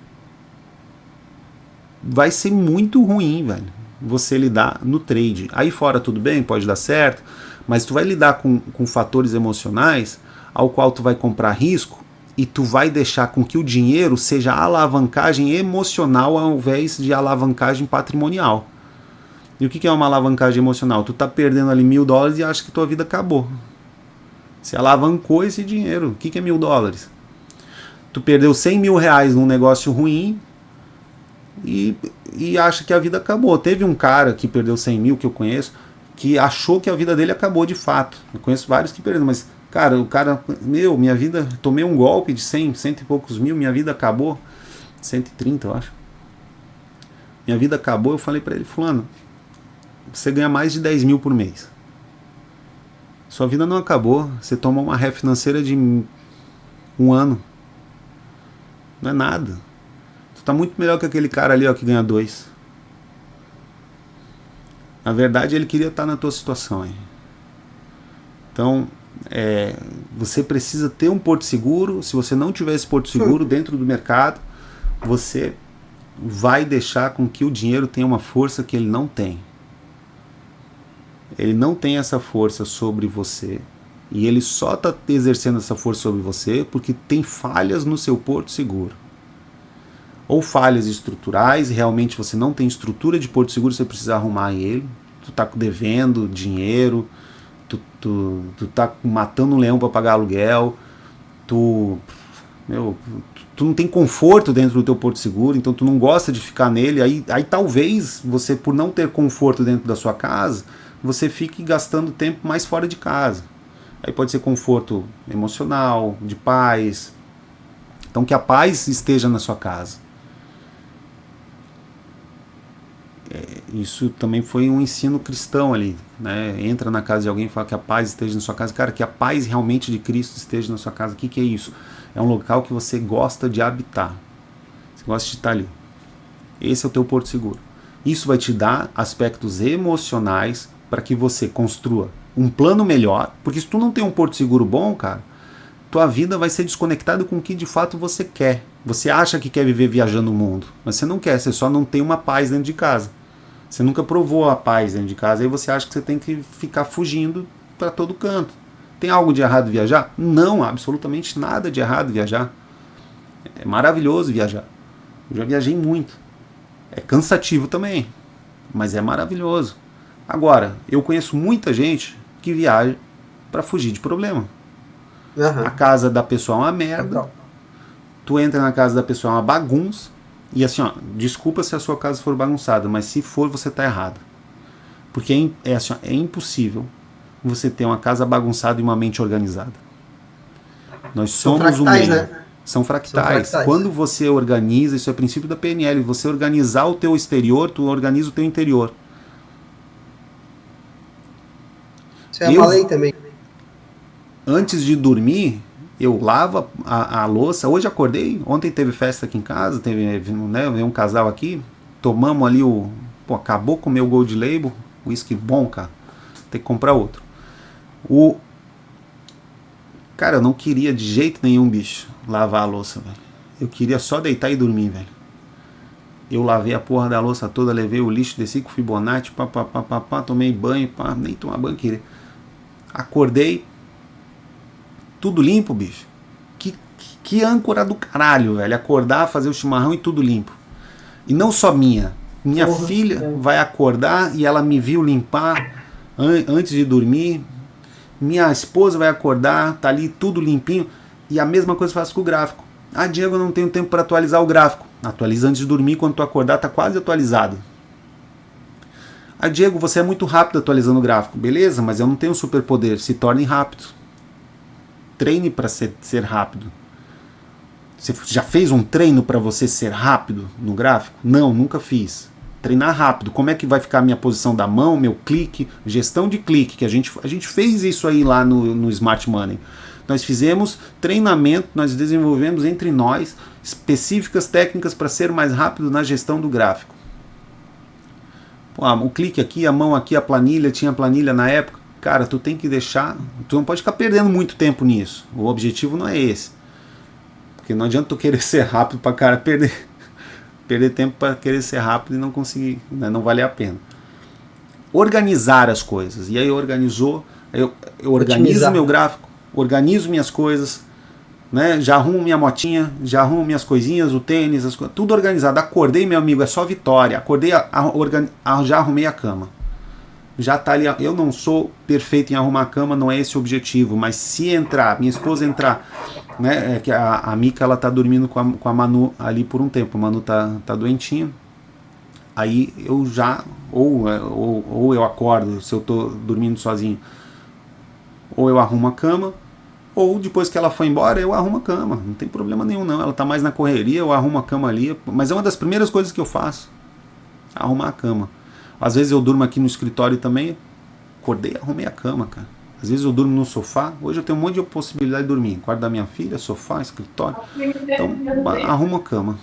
vai ser muito ruim, velho, você lidar no trade. Aí fora tudo bem, pode dar certo, mas tu vai lidar com fatores emocionais ao qual tu vai comprar risco e tu vai deixar com que o dinheiro seja alavancagem emocional ao invés de alavancagem patrimonial. E o que é uma alavancagem emocional? Tu tá perdendo ali $1.000 e acha que tua vida acabou. Você alavancou esse dinheiro. O que é $1.000? Tu perdeu R$100.000 num negócio ruim e acha que a vida acabou. Teve um cara que perdeu 100 mil, que eu conheço, que achou que a vida dele acabou de fato. Eu conheço vários que perderam, mas, cara, o cara, minha vida, tomei um golpe de 100 e poucos mil, minha vida acabou. 130, eu acho. Minha vida acabou, eu falei pra ele, fulano, você ganha mais de 10 mil por mês. Sua vida não acabou, você toma uma ré financeira de um ano. Não é nada. Tu tá muito melhor que aquele cara ali, ó, que ganha 2. Na verdade, ele queria estar na tua situação aí. Então, você precisa ter um porto seguro. Se você não tiver esse porto seguro dentro do mercado, você vai deixar com que o dinheiro tenha uma força que ele não tem. Ele não tem essa força sobre você. E ele só está exercendo essa força sobre você porque tem falhas no seu porto seguro. Ou falhas estruturais, realmente você não tem estrutura de porto seguro, você precisa arrumar ele. Tu tá devendo dinheiro, tu tá matando um leão para pagar aluguel, tu não tem conforto dentro do teu porto seguro, então tu não gosta de ficar nele, aí talvez você, por não ter conforto dentro da sua casa, você fique gastando tempo mais fora de casa. Aí pode ser conforto emocional, de paz. Então que a paz esteja na sua casa. Isso também foi um ensino cristão ali, né? Entra na casa de alguém e fala que a paz esteja na sua casa. Cara, que a paz realmente de Cristo esteja na sua casa. O que é isso? É um local que você gosta de habitar. Você gosta de estar ali. Esse é o teu porto seguro. Isso vai te dar aspectos emocionais para que você construa um plano melhor. Porque se tu não tem um porto seguro bom, cara, tua vida vai ser desconectada com o que de fato você quer. Você acha que quer viver viajando o mundo, mas você não quer, você só não tem uma paz dentro de casa. Você nunca provou a paz dentro de casa, aí você acha que você tem que ficar fugindo para todo canto. Tem algo de errado viajar? Não, absolutamente nada de errado viajar. É maravilhoso viajar. Eu já viajei muito. É cansativo também, mas é maravilhoso. Agora, eu conheço muita gente que viaja para fugir de problema. Uhum. A casa da pessoa é uma merda. Tu entra na casa da pessoa é uma bagunça. E assim, ó, desculpa se a sua casa for bagunçada, mas se for, você tá errado. Porque assim, ó, é impossível você ter uma casa bagunçada e uma mente organizada. Nós somos um meio. Né? São fractais. Quando você organiza, isso é princípio da PNL, você organizar o teu exterior, tu organiza o teu interior. Isso é uma lei também. Antes de dormir, eu lavo a louça. Hoje acordei, ontem teve festa aqui em casa, teve, né, veio um casal aqui, tomamos ali acabou com o meu Gold Label, whisky bom, cara, tem que comprar outro. Cara, eu não queria de jeito nenhum, bicho, lavar a louça, velho. Eu queria só deitar e dormir, velho. Eu lavei a porra da louça toda, levei o lixo, desci com o Fibonacci, tomei banho, nem tomar banho queria. Acordei, tudo limpo, bicho. Que âncora do caralho, velho. Acordar, fazer o chimarrão e tudo limpo. E não só minha. Minha filha vai acordar e ela me viu limpar antes de dormir. Minha esposa vai acordar, tá ali tudo limpinho. E a mesma coisa eu faço com o gráfico. Ah, Diego, eu não tenho tempo para atualizar o gráfico. Atualiza antes de dormir, quando tu acordar tá quase atualizado. Ah, Diego, você é muito rápido atualizando o gráfico. Beleza, mas eu não tenho superpoder. Se torne rápido. Treine para ser rápido. Você já fez um treino para você ser rápido no gráfico? Não, nunca fiz. Treinar rápido. Como é que vai ficar a minha posição da mão, meu clique, gestão de clique, que a gente fez isso aí lá no Smart Money. Nós fizemos treinamento, nós desenvolvemos entre nós específicas técnicas para ser mais rápido na gestão do gráfico. O clique aqui, a mão aqui, a planilha, tinha planilha na época. Cara, tu tem que deixar, tu não pode ficar perdendo muito tempo nisso. O objetivo não é esse. Porque não adianta tu querer ser rápido pra cara perder tempo para querer ser rápido e não conseguir, né? Não vale a pena. Organizar as coisas. E aí eu organizo meu gráfico, organizo minhas coisas, né? Já arrumo minha motinha, já arrumo minhas coisinhas, o tênis, tudo organizado. Acordei, meu amigo, é só vitória. Acordei, já arrumei a cama. Já tá ali. Eu não sou perfeito em arrumar a cama, não é esse o objetivo, mas se entrar, minha esposa entrar, né? É que a Mica, ela tá dormindo com a Manu ali por um tempo. A Manu tá doentinha. Aí eu já, ou eu acordo, se eu tô dormindo sozinho, ou eu arrumo a cama, ou depois que ela foi embora, eu arrumo a cama. Não tem problema nenhum, não. Ela tá mais na correria, eu arrumo a cama ali. Mas é uma das primeiras coisas que eu faço, arrumar a cama. Às vezes eu durmo aqui no escritório também, acordei e arrumei a cama, cara. Às vezes eu durmo no sofá, hoje eu tenho um monte de possibilidade de dormir. Quarto da minha filha, sofá, escritório. Então, arrumo a cama.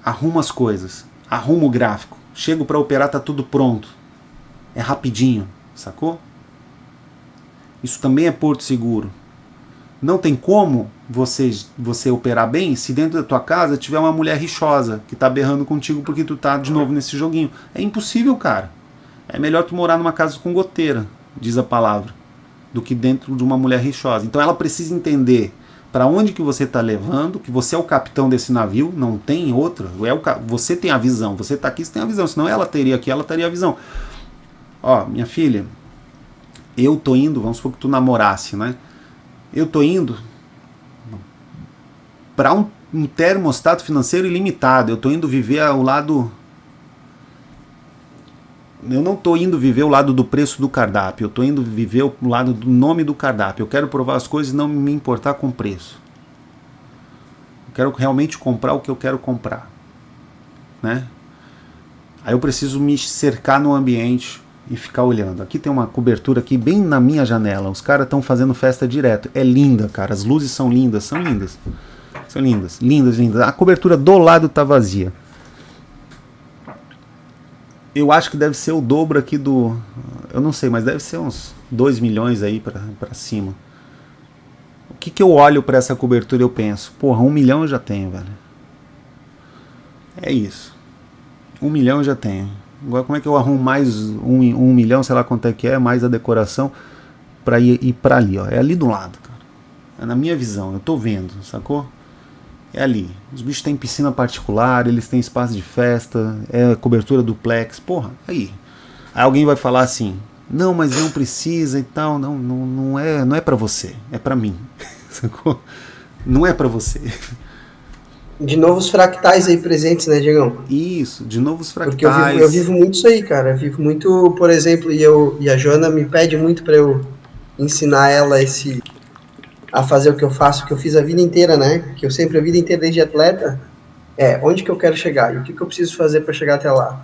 Arrumo as coisas. Arrumo o gráfico. Chego para operar, tá tudo pronto. É rapidinho, sacou? Isso também é porto seguro. Não tem como você operar bem se dentro da tua casa tiver uma mulher rixosa que tá berrando contigo porque tu tá de novo nesse joguinho. É impossível, cara. É melhor tu morar numa casa com goteira, diz a palavra, do que dentro de uma mulher rixosa. Então ela precisa entender para onde que você tá levando, que você é o capitão desse navio, não tem outra. Você tem a visão, você tá aqui, você tem a visão, senão ela teria aqui, ela teria a visão. Ó, minha filha, eu tô indo, vamos supor que tu namorasse, né? Eu tô indo para um termostato financeiro ilimitado. Eu tô indo viver ao lado... Eu não tô indo viver o lado do preço do cardápio. Eu tô indo viver o lado do nome do cardápio. Eu quero provar as coisas e não me importar com o preço. Eu quero realmente comprar o que eu quero comprar, né? Aí eu preciso me cercar no ambiente e ficar olhando. Aqui tem uma cobertura aqui bem na minha janela. Os caras estão fazendo festa direto. É linda, cara. As luzes são lindas, são lindas. São lindas, lindas, lindas. A cobertura do lado tá vazia. Eu acho que deve ser o dobro aqui do... Eu não sei, mas deve ser uns 2 milhões aí pra cima. O que eu olho pra essa cobertura e eu penso? Porra, 1 milhão eu já tenho, velho. É isso. 1 milhão eu já tenho. Agora como é que eu arrumo mais 1 milhão, sei lá quanto é que é, mais a decoração pra ir pra ali, ó. É ali do lado, cara. É na minha visão, eu tô vendo, sacou? É ali. Os bichos têm piscina particular, eles têm espaço de festa, é cobertura duplex, porra, aí. Aí alguém vai falar assim, não, mas não precisa e tal, não é pra você, é pra mim, sacou? Não é pra você. De novo os fractais aí presentes, né, Diegão? Isso, de novo os fractais. Porque eu vivo muito isso aí, cara. Eu vivo muito, por exemplo, e a Joana me pede muito pra eu ensinar ela a fazer o que eu faço, que eu fiz a vida inteira, né? Que eu sempre, a vida inteira desde atleta, onde que eu quero chegar e o que eu preciso fazer para chegar até lá.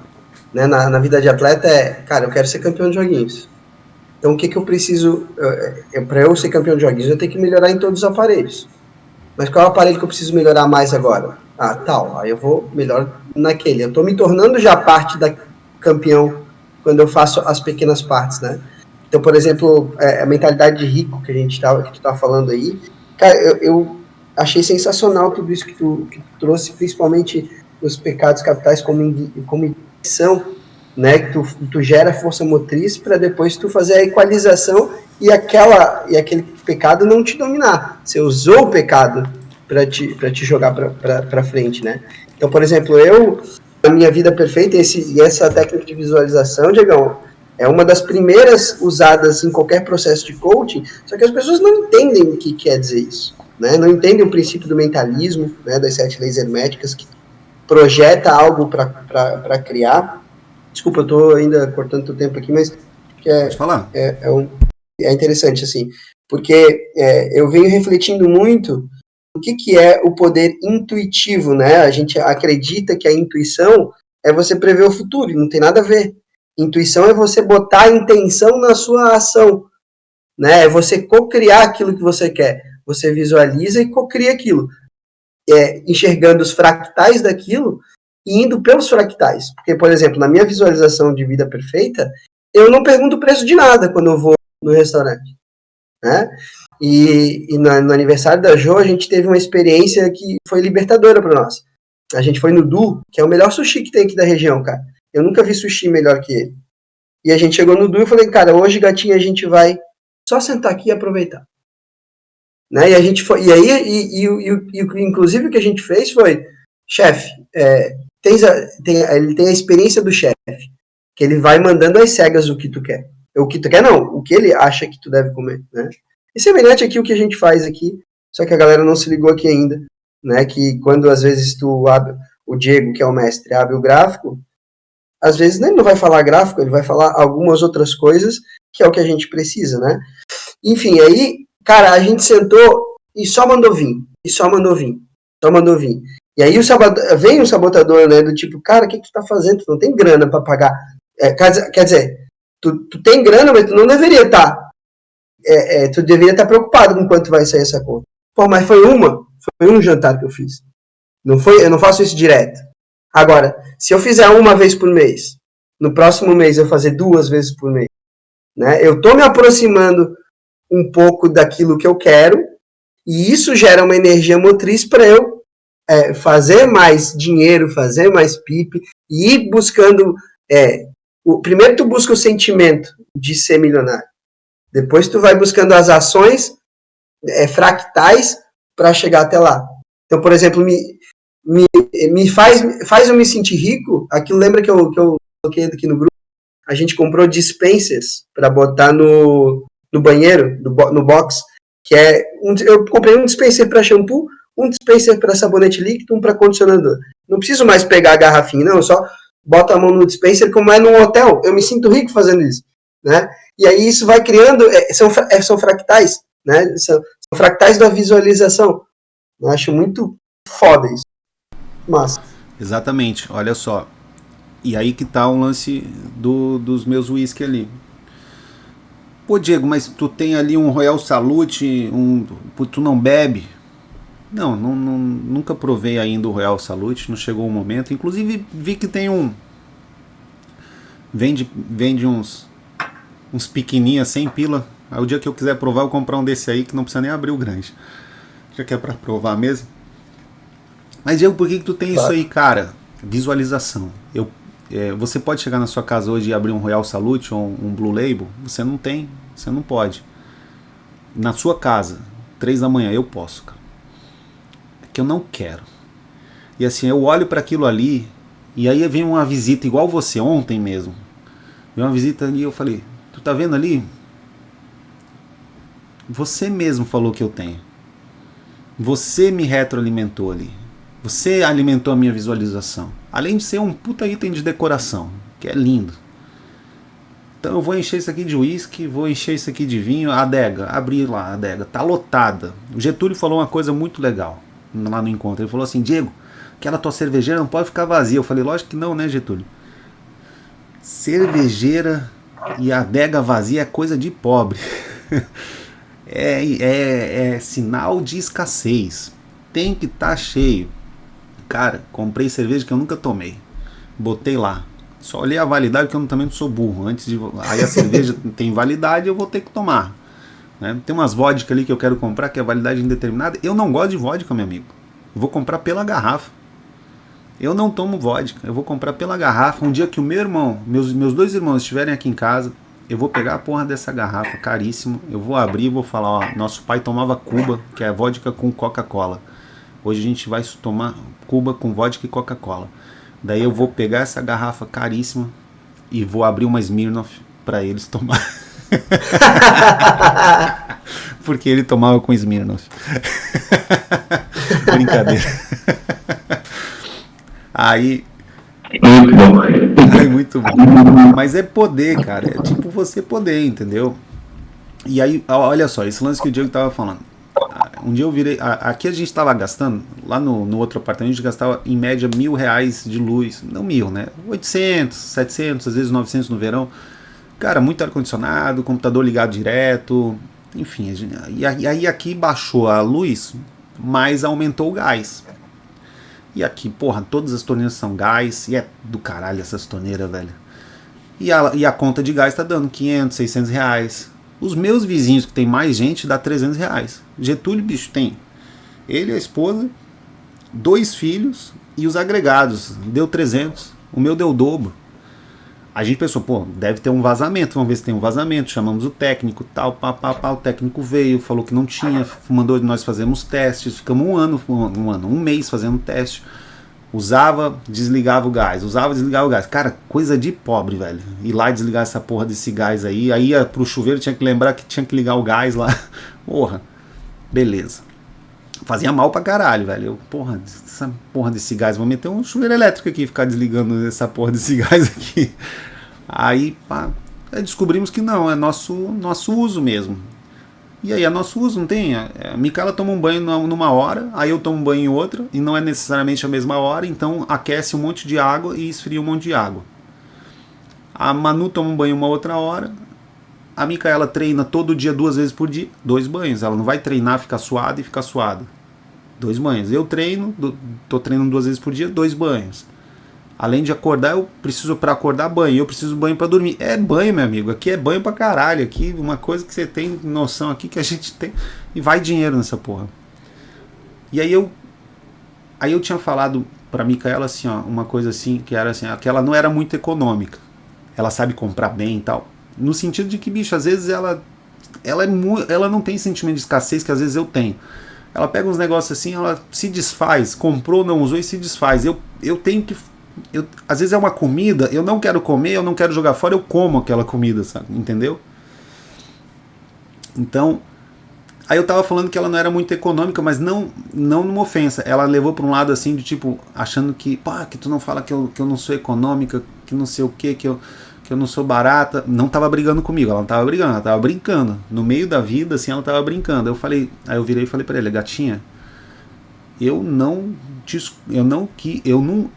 Né? Na vida de atleta cara, eu quero ser campeão de joguinhos. Então o que eu preciso, para eu ser campeão de joguinhos, eu tenho que melhorar em todos os aparelhos. Mas qual é o aparelho que eu preciso melhorar mais agora? Ah, tal, aí eu vou melhor naquele. Eu tô me tornando já parte da campeão quando eu faço as pequenas partes, né? Então, por exemplo, a mentalidade de rico que tu tá falando aí, cara, eu achei sensacional tudo isso que tu trouxe, principalmente os pecados capitais como indicação, né? Que tu gera força motriz para depois tu fazer a equalização e aquele pecado não te dominar. Você usou o pecado para te jogar para frente, né? Então, por exemplo, a minha vida perfeita e essa técnica de visualização, Diegão, é uma das primeiras usadas em qualquer processo de coaching, só que as pessoas não entendem o que quer dizer isso, né? Não entendem o princípio do mentalismo, né, das 7 leis herméticas, que projeta algo para criar. Desculpa, eu estou ainda cortando teu tempo aqui, mas Pode falar. É interessante, assim, porque eu venho refletindo muito o que é o poder intuitivo, né? A gente acredita que a intuição é você prever o futuro, e não tem nada a ver. Intuição é você botar a intenção na sua ação, né? É você co-criar aquilo que você quer. Você visualiza e co-cria aquilo, enxergando os fractais daquilo e indo pelos fractais. Porque, por exemplo, na minha visualização de vida perfeita, eu não pergunto o preço de nada quando eu vou no restaurante, né? E no aniversário da Jo, a gente teve uma experiência que foi libertadora para nós. A gente foi no Du, que é o melhor sushi que tem aqui da região, cara. Eu nunca vi sushi melhor que ele. E a gente chegou no Du e falei, cara, hoje, gatinha, a gente vai só sentar aqui e aproveitar. né? E a gente foi, e aí, inclusive o que a gente fez foi, chefe, ele tem a experiência do chefe, que ele vai mandando às cegas o que tu quer. O que tu quer não, o que ele acha que tu deve comer, né? E semelhante aqui o que a gente faz aqui, só que a galera não se ligou aqui ainda, né? Que quando às vezes tu abre, o Diego, que é o mestre, abre o gráfico, às vezes ele não vai falar gráfico, ele vai falar algumas outras coisas, que é o que a gente precisa, né? Enfim, aí, cara, a gente sentou e só mandou vir, e só mandou vir, só mandou vir. E aí vem o sabotador, né, do tipo, cara, o que tu tá fazendo? Tu não tem grana pra pagar. Quer dizer, tu tem grana, mas tu não deveria estar. Tu deveria estar preocupado com quanto vai sair essa conta. Pô, mas foi um jantar que eu fiz. Eu não faço isso direto. Agora, se eu fizer uma vez por mês, no próximo mês eu fazer 2 vezes por mês, né? Eu tô me aproximando um pouco daquilo que eu quero, e isso gera uma energia motriz para eu fazer mais dinheiro, fazer mais PIP, e ir buscando. Primeiro tu busca o sentimento de ser milionário, depois tu vai buscando as ações fractais para chegar até lá. Então, por exemplo, me faz eu me sentir rico. Aquilo lembra que eu coloquei aqui no grupo? A gente comprou dispensers para botar no banheiro, no box, que eu comprei um dispenser para shampoo, um dispenser para sabonete líquido, um para condicionador. Não preciso mais pegar a garrafinha, não, eu só boto a mão no dispenser como é num hotel. Eu me sinto rico fazendo isso, né? E aí isso vai criando, são fractais, né? São fractais da visualização. Eu acho muito foda isso. Massa. Exatamente, olha só. E aí que tá o lance dos meus whisky ali. Pô, Diego, mas tu tem ali um Royal Salute, tu não bebe? Não, nunca provei ainda o Royal Salute, não chegou o momento. Inclusive vi que tem vende uns pequenininhos, 100 pila. Aí o dia que eu quiser provar, eu vou comprar um desse aí que não precisa nem abrir o grande. Já que é pra provar mesmo. Mas Diego, por que tu tem isso aí, cara? Visualização. Você pode chegar na sua casa hoje e abrir um Royal Salute ou um Blue Label? Você não tem, você não pode. Na sua casa, 3 da manhã, eu posso, cara. É que eu não quero. E assim, eu olho para aquilo ali, e aí vem uma visita igual você, ontem mesmo. Veio uma visita ali e eu falei, tu tá vendo ali? Você mesmo falou que eu tenho. Você me retroalimentou ali. Você alimentou a minha visualização. Além de ser um puta item de decoração, que é lindo. Então eu vou encher isso aqui de uísque, vou encher isso aqui de vinho. A adega, abri lá a adega, tá lotada. O Getúlio falou uma coisa muito legal lá no encontro. Ele falou assim, Diego, aquela tua cervejeira não pode ficar vazia. Eu falei, lógico que não, né, Getúlio? Cervejeira e adega vazia é coisa de pobre. É sinal de escassez. Tem que estar cheio. Cara, comprei cerveja que eu nunca tomei. Botei lá. Só olhei a validade, porque eu também não sou burro. Aí a cerveja tem validade, eu vou ter que tomar. Né? Tem umas vodka ali que eu quero comprar, que é validade indeterminada. Eu não gosto de vodka, meu amigo. Eu vou comprar pela garrafa. Eu não tomo vodka. Eu vou comprar pela garrafa. Um dia que o meu irmão, meus 2 irmãos estiverem aqui em casa, eu vou pegar a porra dessa garrafa, caríssimo. Eu vou abrir e vou falar, ó, nosso pai tomava Cuba, que é vodka com Coca-Cola. Hoje a gente vai tomar Cuba com vodka e Coca-Cola. Daí eu vou pegar essa garrafa caríssima e vou abrir uma Smirnoff para eles tomar. Porque ele tomava com Smirnoff. Brincadeira. Aí... muito bom. Mas é poder, cara. É tipo você poder, entendeu? E aí, olha só, esse lance que o Diego tava falando. Um dia eu virei... Aqui a gente tava gastando, lá no outro apartamento, a gente gastava em média R$1.000 de luz. Não 1.000, né? 800, 700, às vezes 900 no verão. Cara, muito ar-condicionado, computador ligado direto. Enfim, e aí aqui baixou a luz, mas aumentou o gás. E aqui, porra, todas as torneiras são gás. E é do caralho essas torneiras, velho. E a conta de gás tá dando 500, 600 reais. Os meus vizinhos, que tem mais gente, dá 300 reais. Getúlio, bicho, tem ele, a esposa, 2 filhos e os agregados. Deu 300. O meu deu o dobro. A gente pensou, pô, deve ter um vazamento, vamos ver se tem um vazamento, chamamos o técnico, tal, o técnico veio, falou que não tinha, mandou nós fazermos testes, ficamos um mês fazendo teste, usava, desligava o gás, cara, coisa de pobre, velho, ir lá desligar essa porra desse gás aí ia pro chuveiro, tinha que lembrar que tinha que ligar o gás lá, porra, beleza. Fazia mal pra caralho, velho. Eu, porra, essa porra desse gás, vou meter um chuveiro elétrico aqui e ficar desligando essa porra desse gás aqui. Aí, pá, descobrimos que não, é nosso uso mesmo. E aí é nosso uso, não tem? A Micaela toma um banho numa hora, aí eu tomo um banho em outra, e não é necessariamente a mesma hora, então aquece um monte de água e esfria um monte de água. A Manu toma um banho uma outra hora, a Micaela treina todo dia 2 vezes por dia, 2 banhos. Ela não vai treinar, ficar suada e ficar suada. 2 banhos. Eu treino, tô treinando 2 vezes por dia, 2 banhos. Além de acordar, eu preciso pra acordar banho. Eu preciso banho pra dormir. É banho, meu amigo. Aqui é banho pra caralho. Aqui, uma coisa que você tem noção aqui que a gente tem. E vai dinheiro nessa porra. E aí eu tinha falado pra Micaela assim, ó, uma coisa assim, que era assim, que ela não era muito econômica. Ela sabe comprar bem e tal. No sentido de que, bicho, às vezes ela não tem sentimento de escassez que às vezes eu tenho. Ela pega uns negócios assim, ela se desfaz, comprou, não usou e se desfaz. Eu tenho que... às vezes é uma comida, eu não quero comer, eu não quero jogar fora, eu como aquela comida, sabe? Entendeu? Então, aí eu tava falando que ela não era muito econômica, mas não numa ofensa. Ela levou pra um lado assim, de tipo, achando que, pá, que tu não fala que eu não sou econômica, que não sei o que eu não sou barata. Não tava brigando comigo, ela não tava brigando, ela tava brincando. No meio da vida, assim, ela tava brincando. Aí eu virei e falei pra ela, gatinha,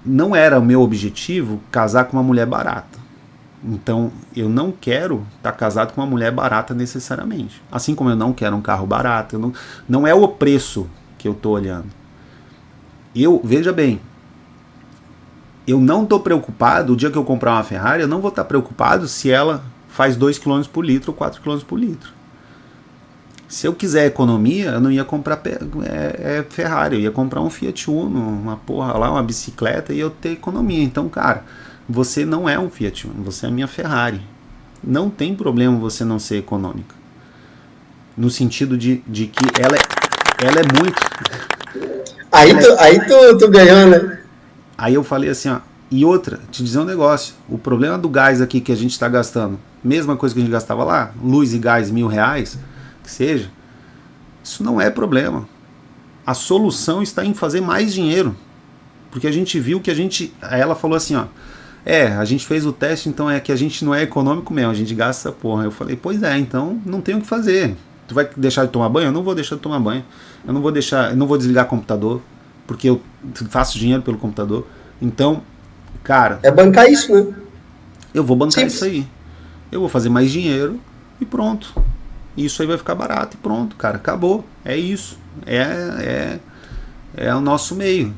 não era o meu objetivo casar com uma mulher barata. Então, eu não quero estar casado com uma mulher barata necessariamente. Assim como eu não quero um carro barato. Não é o preço que eu tô olhando. Veja bem, eu não estou preocupado, o dia que eu comprar uma Ferrari, eu não vou estar preocupado se ela faz 2 km por litro ou 4 km por litro. Se eu quiser economia, eu não ia comprar Ferrari, eu ia comprar um Fiat Uno, uma porra lá, uma bicicleta, e eu ter economia. Então, cara, você não é um Fiat Uno, você é a minha Ferrari. Não tem problema você não ser econômica. No sentido de que ela é muito... Aí tu ganhou, né? Aí eu falei assim, ó, e outra, te dizer um negócio, o problema do gás aqui que a gente está gastando, mesma coisa que a gente gastava lá, luz e gás R$1.000, que seja, isso não é problema. A solução está em fazer mais dinheiro, porque a gente viu que aí ela falou assim, ó, a gente fez o teste, então é que a gente não é econômico mesmo, a gente gasta essa porra. Eu falei, pois é, então não tem o que fazer. Tu vai deixar de tomar banho? Eu não vou deixar de tomar banho. Eu não vou desligar o computador, porque eu faço dinheiro pelo computador. Então, cara... é bancar isso, né? Eu vou bancar Simples. isso aí. Eu vou fazer mais dinheiro e pronto. Isso aí vai ficar barato e pronto, cara. Acabou. É isso. É o nosso meio.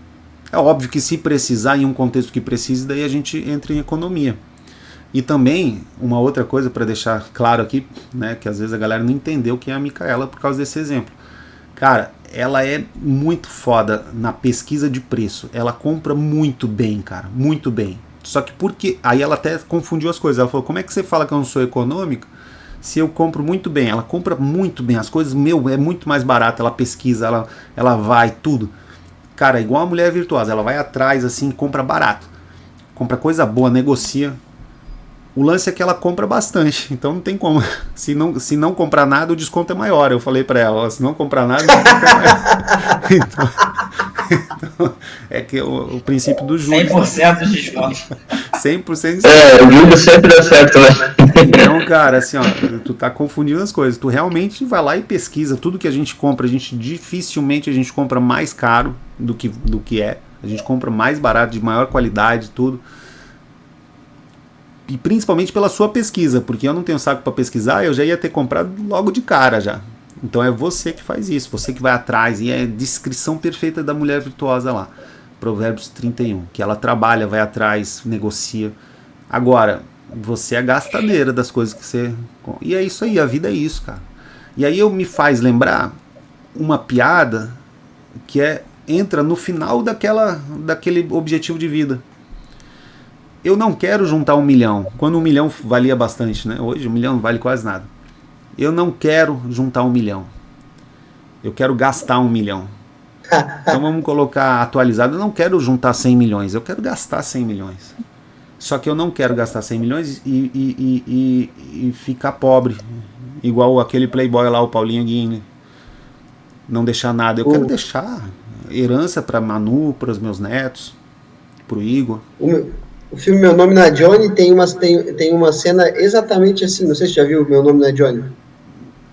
É óbvio que se precisar, em um contexto que precise, daí a gente entra em economia. E também, uma outra coisa para deixar claro aqui, né, que às vezes a galera não entendeu quem é a Micaela por causa desse exemplo. Cara, ela é muito foda na pesquisa de preço. Ela compra muito bem, cara. Muito bem. Só que porque... aí ela até confundiu as coisas. Ela falou, como é que você fala que eu não sou econômica se eu compro muito bem? Ela compra muito bem. As coisas, é muito mais barato. Ela pesquisa, ela vai, tudo. Cara, igual a mulher virtuosa. Ela vai atrás, assim, compra barato. Compra coisa boa, negocia. O lance é que ela compra bastante, então não tem como. Se não comprar nada, o desconto é maior. Eu falei pra ela, se não comprar nada, o desconto é maior. Então é que o princípio do juros. 100% de desconto. 100% de o juros sempre dá certo, né? Então, cara, assim, ó, tu tá confundindo as coisas. Tu realmente vai lá e pesquisa. Tudo que a gente compra, dificilmente a gente compra mais caro do que é. A gente compra mais barato, de maior qualidade, tudo. E principalmente pela sua pesquisa, porque eu não tenho saco para pesquisar, eu já ia ter comprado logo de cara já. Então é você que faz isso, você que vai atrás, e é a descrição perfeita da mulher virtuosa lá, Provérbios 31, que ela trabalha, vai atrás, negocia. Agora, você é a gastadeira das coisas que você... E é isso aí, a vida é isso, cara. E aí me faz lembrar uma piada que entra no final daquele objetivo de vida. eu não quero juntar 1 milhão, quando 1 milhão valia bastante, né? Hoje 1 milhão não vale quase nada. Eu não quero juntar 1 milhão. Eu quero gastar 1 milhão. Então vamos colocar atualizado. Eu não quero juntar 100 milhões, eu quero gastar 100 milhões. Só que eu não quero gastar 100 milhões e ficar pobre. Igual aquele playboy lá, o Paulinho Guini. Não deixar nada. Eu quero deixar herança para Manu, para os meus netos, para o Igor. O filme Meu Nome Não é Johnny tem uma cena exatamente assim. Não sei se você já viu Meu Nome Não é Johnny.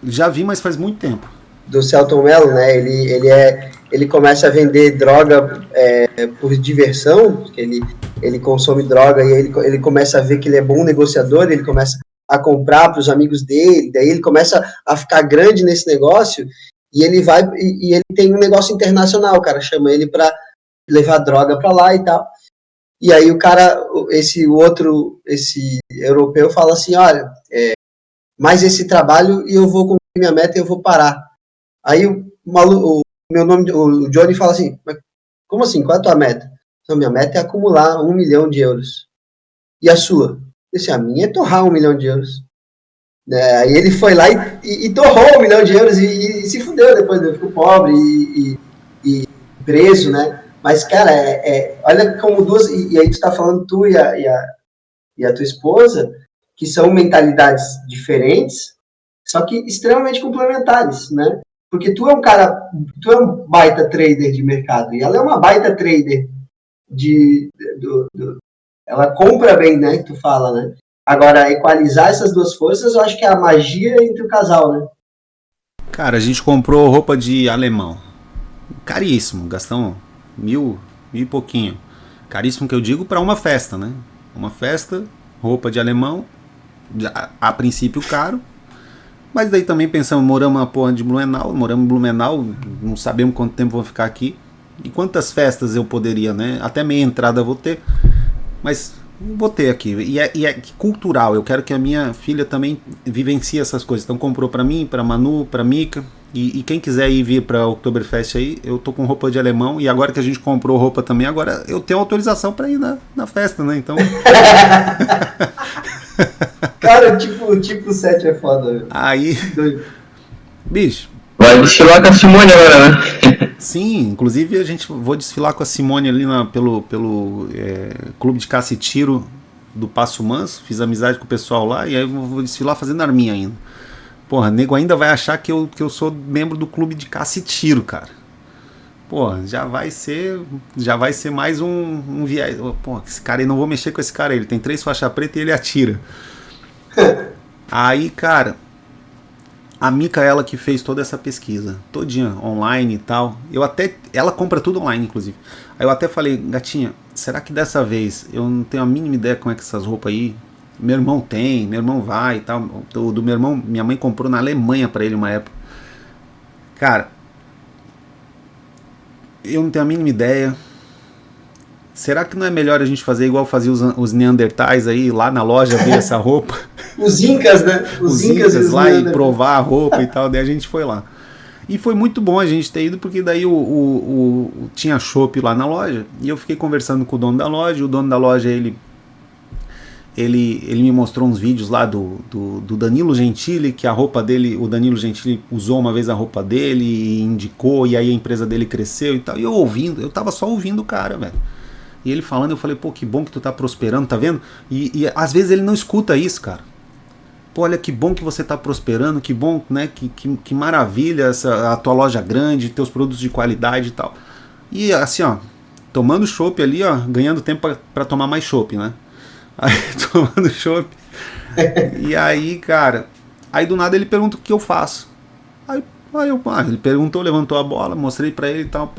Já vi, mas faz muito tempo. Do Selton Mello, né? Ele começa a vender droga por diversão, porque ele consome droga e ele começa a ver que ele é bom negociador, ele começa a comprar para os amigos dele, daí ele começa a ficar grande nesse negócio e ele vai e ele tem um negócio internacional, o cara chama ele para levar droga para lá e tal. E aí o cara, esse europeu fala assim, olha, mais esse trabalho e eu vou cumprir minha meta e eu vou parar. Aí o Johnny fala assim, mas como assim, qual é a tua meta? Então, minha meta é acumular 1 milhão de euros. E a sua? Eu disse, a minha é torrar 1 milhão de euros. Aí ele foi lá e torrou 1 milhão de euros e se fudeu depois, né? Ficou pobre e preso, né? Mas, cara, olha como duas... E aí tu tá falando tu e a tua esposa, que são mentalidades diferentes, só que extremamente complementares, né? Porque tu é um baita trader de mercado, e ela é uma baita trader ela compra bem, né, que tu fala, né? Agora, equalizar essas duas forças, eu acho que é a magia entre o casal, né? Cara, a gente comprou roupa de alemão. Caríssimo, gastamos 1.000 e pouquinho. Caríssimo que eu digo para uma festa, né? Uma festa, roupa de alemão, a princípio caro. Mas daí também pensamos, moramos na porra de Blumenau, não sabemos quanto tempo vou ficar aqui. E quantas festas eu poderia, né? Até meia entrada eu vou ter. Mas vou ter aqui. E é cultural, eu quero que a minha filha também vivencie essas coisas. Então comprou pra mim, pra Manu, pra Mica. E quem quiser ir vir pra Oktoberfest aí, eu tô com roupa de alemão. E agora que a gente comprou roupa também, agora eu tenho autorização pra ir na festa, né? Então... Cara, tipo 7 é foda. Aí... Bicho... Vai desfilar com a Simone agora, né? Sim, inclusive vou desfilar com a Simone ali pelo Clube de Caça e Tiro do Passo Manso. Fiz amizade com o pessoal lá e aí eu vou desfilar fazendo arminha ainda. Porra, nego ainda vai achar que eu sou membro do Clube de Caça e Tiro, cara. Porra, já vai ser mais um viés. Porra, esse cara aí, não vou mexer com esse cara aí. Ele tem 3 faixas pretas e ele atira. Aí, cara... A Mica, ela que fez toda essa pesquisa, todinha, online e tal. Ela compra tudo online, inclusive. Aí eu até falei, gatinha, será que dessa vez eu não tenho a mínima ideia como é que essas roupas aí? Meu irmão vai e tal. Do meu irmão, minha mãe comprou na Alemanha pra ele uma época. Cara, eu não tenho a mínima ideia. Será que não é melhor a gente fazer igual fazia os Neandertais aí, lá na loja, ver essa roupa? Os Incas, né? Os Incas lá e provar a roupa e tal, daí a gente foi lá. E foi muito bom a gente ter ido, porque daí tinha chopp lá na loja, e eu fiquei conversando com o dono da loja, e o dono da loja, ele me mostrou uns vídeos lá do Danilo Gentili, que a roupa dele, o Danilo Gentili usou uma vez a roupa dele, e indicou, e aí a empresa dele cresceu e tal, e eu tava só ouvindo o cara, velho. E ele falando, eu falei, pô, que bom que tu tá prosperando, tá vendo? E às vezes ele não escuta isso, cara. Pô, olha que bom que você tá prosperando, que bom, né? Que maravilha a tua loja grande, teus produtos de qualidade e tal. E assim, ó, tomando chopp ali, ó, ganhando tempo pra tomar mais chopp, né? Aí, tomando chopp. E aí, cara, aí do nada ele pergunta o que eu faço. Aí ele perguntou, levantou a bola, mostrei pra ele e tal,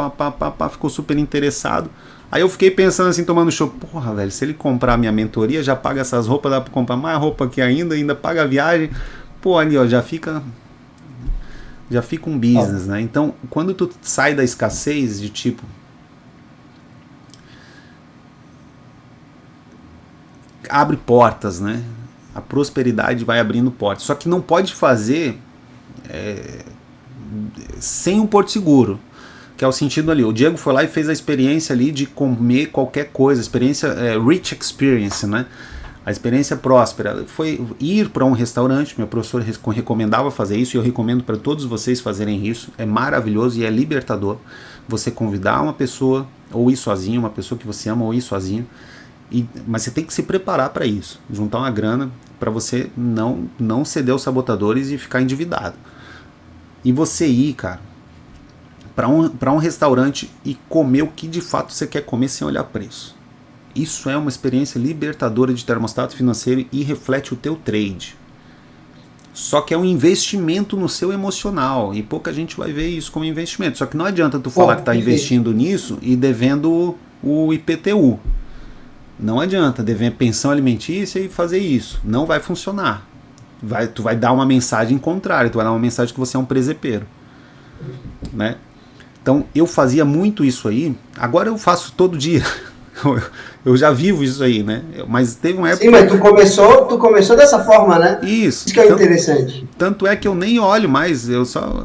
ficou super interessado. Aí eu fiquei pensando assim, tomando chopp, porra, velho, se ele comprar minha mentoria, já paga essas roupas, dá pra comprar mais roupa aqui ainda paga a viagem. Pô, ali, ó, já fica um business, né? Então, quando tu sai da escassez de tipo... abre portas, né? A prosperidade vai abrindo portas. Só que não pode fazer sem um porto seguro. que é o sentido ali. O Diego foi lá e fez a experiência ali de comer qualquer coisa, experiência rich experience, né? A experiência próspera foi ir para um restaurante. Meu professor recomendava fazer isso e eu recomendo para todos vocês fazerem isso. É maravilhoso e é libertador você convidar uma pessoa, ou ir sozinho, uma pessoa que você ama, ou ir sozinho. Mas você tem que se preparar para isso, juntar uma grana para você não ceder aos sabotadores e ficar endividado. E você ir, cara, para um restaurante e comer o que de fato você quer comer sem olhar preço. Isso é uma experiência libertadora de termostato financeiro e reflete o teu trade. Só que é um investimento no seu emocional e pouca gente vai ver isso como investimento. Só que não adianta tu falar que está investindo nisso e devendo o IPTU. Não adianta dever pensão alimentícia e fazer isso. Não vai funcionar. Tu vai dar uma mensagem contrária, tu vai dar uma mensagem que você é um presepeiro. Né? Então eu fazia muito isso aí, agora eu faço todo dia. Eu já vivo isso aí, né? Mas teve uma época... Sim, mas tu começou dessa forma, né? Isso. Isso que é interessante. Tanto é que eu nem olho mais.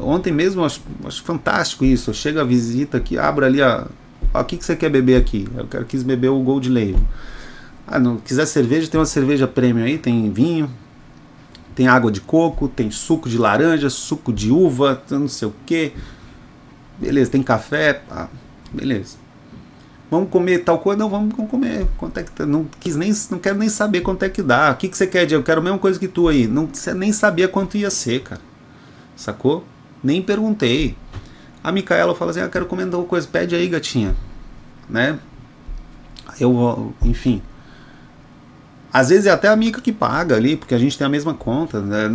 Ontem mesmo, acho fantástico isso. Eu chego a visita aqui, abro ali o que você quer beber aqui? Eu quis beber o Gold Label. Não quiser cerveja, tem uma cerveja premium aí, tem vinho, tem água de coco, tem suco de laranja, suco de uva, não sei o que. Beleza, tem café, beleza. Vamos comer tal coisa? Não, vamos comer. Quanto é que não quero nem saber quanto é que dá. O que você quer, Diego? Eu quero a mesma coisa que tu aí. Não nem sabia quanto ia ser, cara. Sacou? Nem perguntei. A Micaela fala assim, eu quero comer tal coisa. Pede aí, gatinha. Né? Enfim. Às vezes é até a Mica que paga ali, porque a gente tem a mesma conta. Né?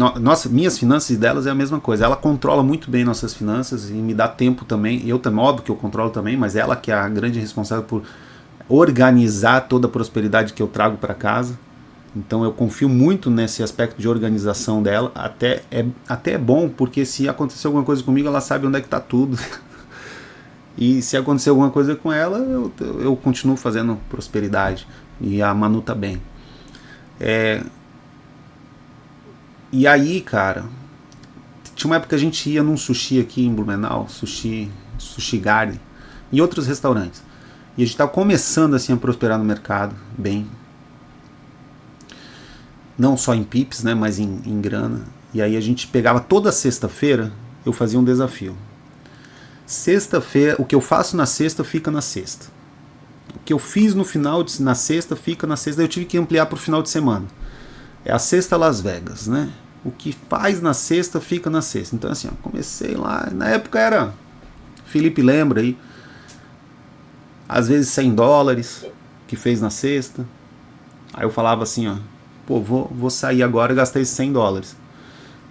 Minhas finanças e delas é a mesma coisa. Ela controla muito bem nossas finanças e me dá tempo também. Eu também, óbvio que eu controlo também, mas ela que é a grande responsável por organizar toda a prosperidade que eu trago para casa. Então eu confio muito nesse aspecto de organização dela. Até é bom, porque se acontecer alguma coisa comigo, ela sabe onde é que está tudo. E se acontecer alguma coisa com ela, eu continuo fazendo prosperidade. E a Manu tá bem. E aí, cara, tinha uma época que a gente ia num sushi aqui em Blumenau, Sushi Garden, e outros restaurantes. E a gente tava começando assim a prosperar no mercado, bem. Não só em pips, né, mas em grana. E aí a gente pegava toda sexta-feira, eu fazia um desafio. Sexta-feira, o que eu faço na sexta, fica na sexta. O que eu fiz na sexta, fica na sexta. Eu tive que ampliar para o final de semana. É a sexta Las Vegas, né? O que faz na sexta, fica na sexta. Então assim, comecei lá. Na época era... Felipe lembra aí. Às vezes $100 que fez na sexta. Aí eu falava assim, vou sair agora e gastei esses $100.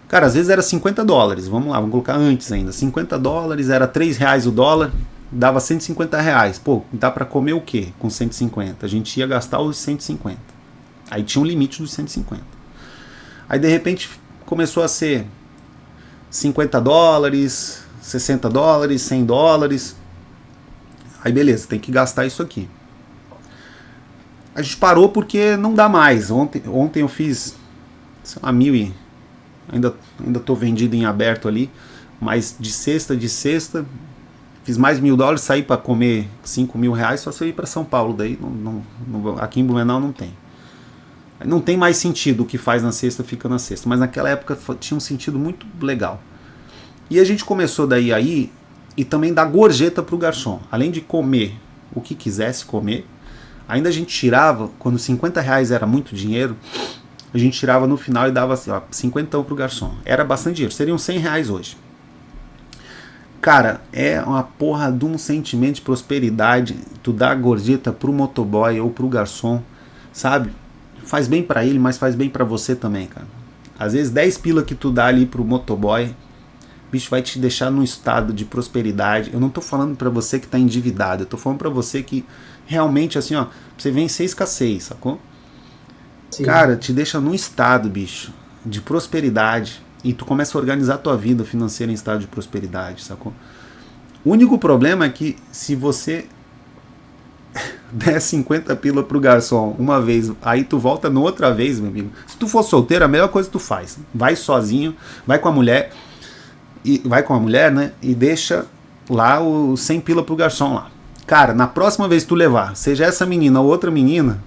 Cara, às vezes era $50. Vamos lá, vamos colocar antes ainda. $50, era R$3 o dólar. Dava R$150. Pô, dá pra comer o quê com 150? A gente ia gastar os 150. Aí tinha um limite dos 150. Aí de repente começou a ser $50, $60, $100. Aí beleza, tem que gastar isso aqui. A gente parou porque não dá mais. Ontem eu fiz, sei lá, 1.000 e... Ainda tô vendido em aberto ali. Mas de sexta... Fiz mais $1.000, saí para comer R$5.000, só se eu ir para São Paulo. Daí aqui em Blumenau não tem. Não tem mais sentido, o que faz na sexta fica na sexta. Mas naquela época tinha um sentido muito legal. E a gente começou daí aí e também dar gorjeta pro garçom. Além de comer o que quisesse comer, ainda a gente tirava, quando R$50 era muito dinheiro, a gente tirava no final e dava assim, 50 pro garçom. Era bastante dinheiro, seriam R$100 hoje. Cara, é uma porra de um sentimento de prosperidade. Tu dá a gorjeta pro motoboy ou pro garçom, sabe? Faz bem pra ele, mas faz bem pra você também, cara. Às vezes 10 pila que tu dá ali pro motoboy, bicho, vai te deixar num estado de prosperidade. Eu não tô falando pra você que tá endividado, eu tô falando pra você que realmente, assim, você vencer escassez, sacou? Sim. Cara, te deixa num estado, bicho, de prosperidade. E tu começa a organizar a tua vida financeira em estado de prosperidade, sacou? O único problema é que se você der 50 pila pro garçom uma vez, aí tu volta na outra vez, meu amigo. Se tu for solteiro, a melhor coisa que tu faz, vai sozinho, vai com a mulher, né? E deixa lá o 100 pila pro garçom lá. Cara, na próxima vez que tu levar, seja essa menina ou outra menina,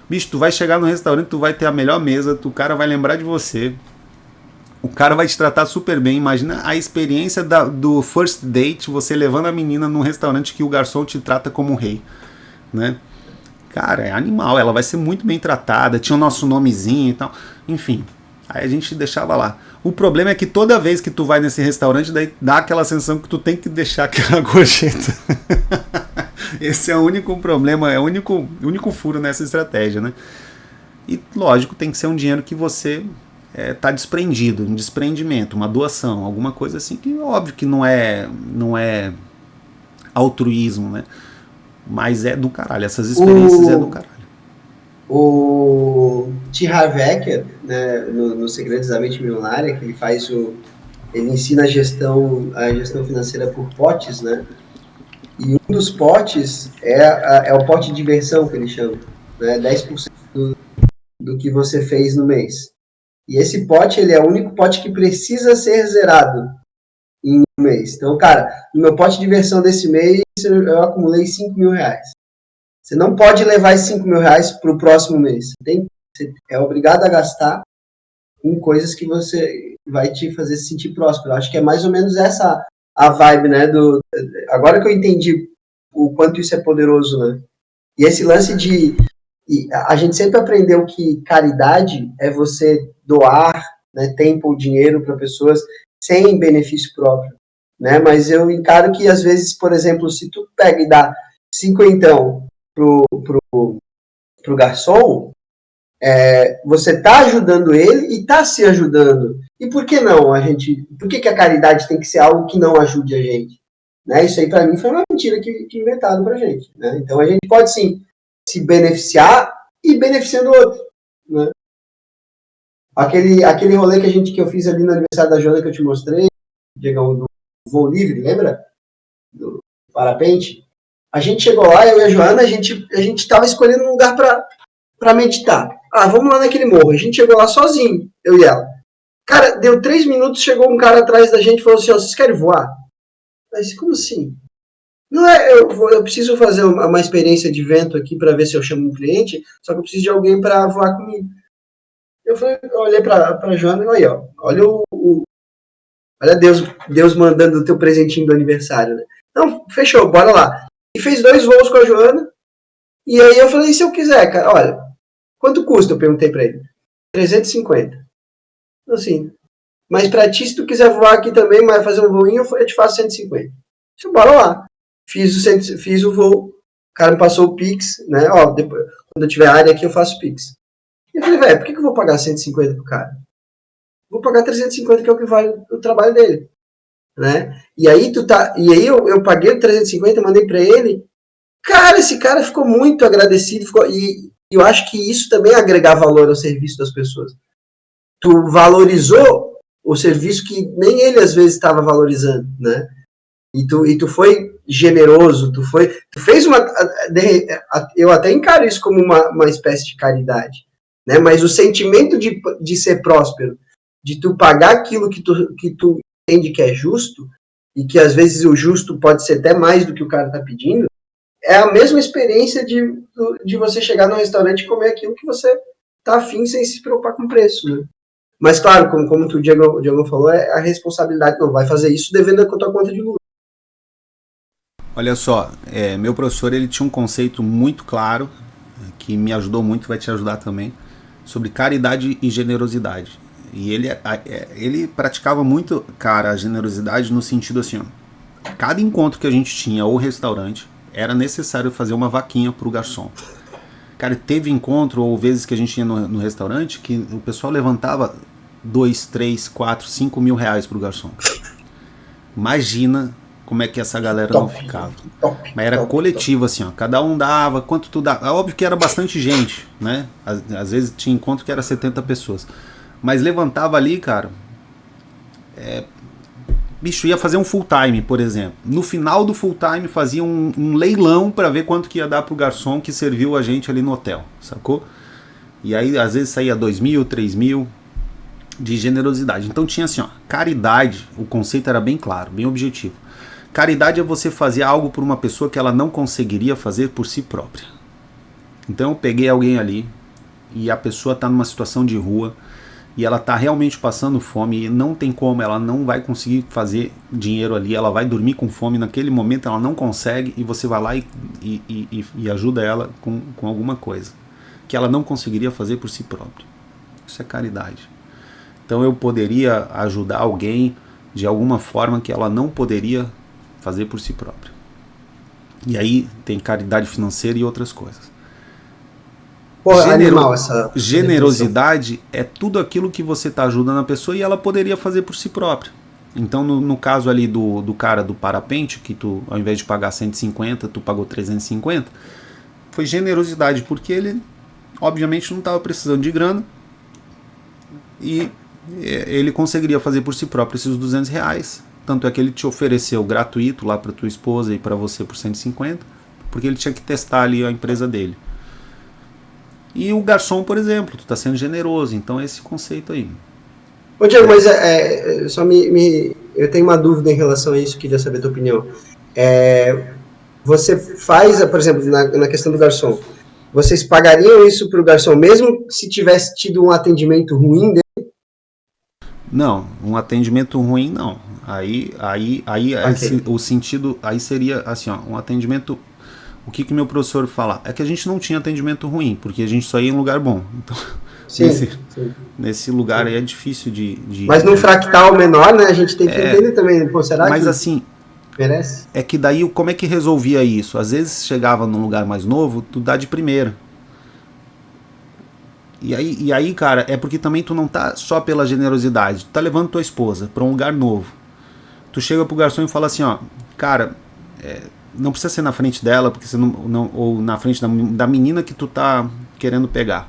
bicho, tu vai chegar no restaurante, tu vai ter a melhor mesa, o cara vai lembrar de você, o cara vai te tratar super bem. Imagina a experiência do first date, você levando a menina num restaurante que o garçom te trata como um rei, né? Cara, é animal, ela vai ser muito bem tratada, tinha o nosso nomezinho e tal, enfim, aí a gente deixava lá. O problema é que toda vez que tu vai nesse restaurante, daí dá aquela sensação que tu tem que deixar aquela gorjeta. Esse é o único problema, é o único furo nessa estratégia, né? E lógico, tem que ser um dinheiro que você tá desprendido, um desprendimento, uma doação, alguma coisa assim, que óbvio que não é altruísmo, né? Mas é do caralho, essas experiências é do caralho. O T. Harv Eker, né, no Segredos da Mente Milionária, que ele faz ele ensina a gestão financeira por potes, né? E um dos potes é o pote de diversão, que ele chama, né? 10% do que você fez no mês. E esse pote, ele é o único pote que precisa ser zerado em um mês. Então, cara, no meu pote de diversão desse mês, eu acumulei 5 mil reais. Você não pode levar esses 5 mil reais para o próximo mês. Você é obrigado a gastar com coisas que você vai te fazer se sentir próspero. Eu acho que é mais ou menos essa a vibe, né? Agora que eu entendi o quanto isso é poderoso, né? E esse lance a gente sempre aprendeu que caridade é você doar, né, tempo ou dinheiro para pessoas sem benefício próprio, né? Mas eu encaro que às vezes, por exemplo, se tu pega e dá 50 pro garçom, você tá ajudando ele e tá se ajudando. E por que não por que a caridade tem que ser algo que não ajude a gente? Né? Isso aí para mim foi uma mentira que inventaram pra gente, né? Então a gente pode sim se beneficiar e beneficiando o outro, né? Aquele rolê que eu fiz ali no aniversário da Joana que eu te mostrei, Diegão, do voo livre, lembra? Do parapente. A gente chegou lá, eu e a Joana, a gente tava escolhendo um lugar pra meditar. Ah, vamos lá naquele morro. A gente chegou lá sozinho, eu e ela. Cara, deu 3 minutos, chegou um cara atrás da gente e falou assim, ó, vocês querem voar? Mas como assim? Não é, eu preciso fazer uma experiência de vento aqui para ver se eu chamo um cliente, só que eu preciso de alguém para voar comigo. Eu olhei pra Joana e aí, ó, olha Deus mandando o teu presentinho do aniversário, né? Não, fechou, bora lá. E fez 2 voos com a Joana, e aí eu falei, e se eu quiser, cara, olha, quanto custa? Eu perguntei pra ele. 350. Assim, mas pra ti, se tu quiser voar aqui também, mas fazer um voinho, eu te faço 150. Então, bora lá. Fiz o voo, o cara me passou o Pix, né? Ó, depois, quando eu tiver área aqui, eu faço Pix. E eu falei, velho, por que eu vou pagar 150 pro cara? Vou pagar 350, que é o que vale o trabalho dele, né? E aí eu paguei 350, mandei pra ele. Cara, esse cara ficou muito agradecido, e eu acho que isso também é agregar valor ao serviço das pessoas. Tu valorizou o serviço que nem ele às vezes estava valorizando, né? E tu foi generoso, tu fez eu até encaro isso como uma espécie de caridade, né? Mas o sentimento de ser próspero, de tu pagar aquilo que tu entende que é justo, e que às vezes o justo pode ser até mais do que o cara tá pedindo, é a mesma experiência de você chegar no restaurante e comer aquilo que você tá afim sem se preocupar com o preço, né? Mas claro, como o Diego falou, é a responsabilidade, não vai fazer isso devendo a tua conta de luz. Olha só, meu professor ele tinha um conceito muito claro, que me ajudou muito, vai te ajudar também, sobre caridade e generosidade. E ele praticava muito, cara, a generosidade no sentido assim, ó, cada encontro que a gente tinha ou restaurante, era necessário fazer uma vaquinha pro garçom. Cara, teve encontro ou vezes que a gente ia no restaurante que o pessoal levantava 2, 3, 4, 5 mil reais pro garçom. Imagina como é que essa galera não ficava. Mas era coletivo, assim, ó. Cada um dava, quanto tu dava. É óbvio que era bastante gente, né? Às vezes tinha encontro que era 70 pessoas. Mas levantava ali, cara. Bicho, ia fazer um full time, por exemplo. No final do full time fazia um leilão para ver quanto que ia dar pro garçom que serviu a gente ali no hotel, sacou? E aí, às vezes saía 2 mil, 3 mil de generosidade. Então tinha assim, ó, caridade, o conceito era bem claro, bem objetivo. Caridade é você fazer algo por uma pessoa que ela não conseguiria fazer por si própria. Então eu peguei alguém ali e a pessoa está numa situação de rua e ela está realmente passando fome e não tem como, ela não vai conseguir fazer dinheiro ali, ela vai dormir com fome naquele momento, ela não consegue, e você vai lá e ajuda ela com alguma coisa que ela não conseguiria fazer por si própria. Isso é caridade. Então eu poderia ajudar alguém de alguma forma que ela não poderia fazer por si própria. E aí tem caridade financeira e outras coisas. Pô, animal essa generosidade é tudo aquilo que você está ajudando a pessoa e ela poderia fazer por si própria. Então no caso ali do cara do parapente, que tu, ao invés de pagar 150, tu pagou 350, foi generosidade, porque ele obviamente não estava precisando de grana e ele conseguiria fazer por si próprio esses R$200. Tanto é que ele te ofereceu gratuito lá para tua esposa e para você por 150, porque ele tinha que testar ali a empresa dele. E o garçom, por exemplo, tu tá sendo generoso, então é esse conceito aí. Ô Diego, mas eu tenho uma dúvida em relação a isso, queria saber a tua opinião. Você faz, por exemplo, na questão do garçom, vocês pagariam isso pro garçom mesmo se tivesse tido um atendimento ruim dele? Não, um atendimento ruim não. Aí Okay. o sentido aí seria assim, ó, um atendimento. O que meu professor fala? É que a gente não tinha atendimento ruim, porque a gente só ia em lugar bom. Então, Sim, nesse lugar aí é difícil de... Mas num fractal menor, né, a gente tem que entender também, pô, será mas que assim, merece? é que daí como é que resolvia isso? Às vezes chegava num lugar mais novo, tu dá de primeira. E aí, cara, é porque também tu não tá só pela generosidade, tu tá levando tua esposa pra um lugar novo. Tu chega pro garçom e fala assim, ó, cara, não precisa ser na frente dela, porque você não ou na frente da menina que tu tá querendo pegar.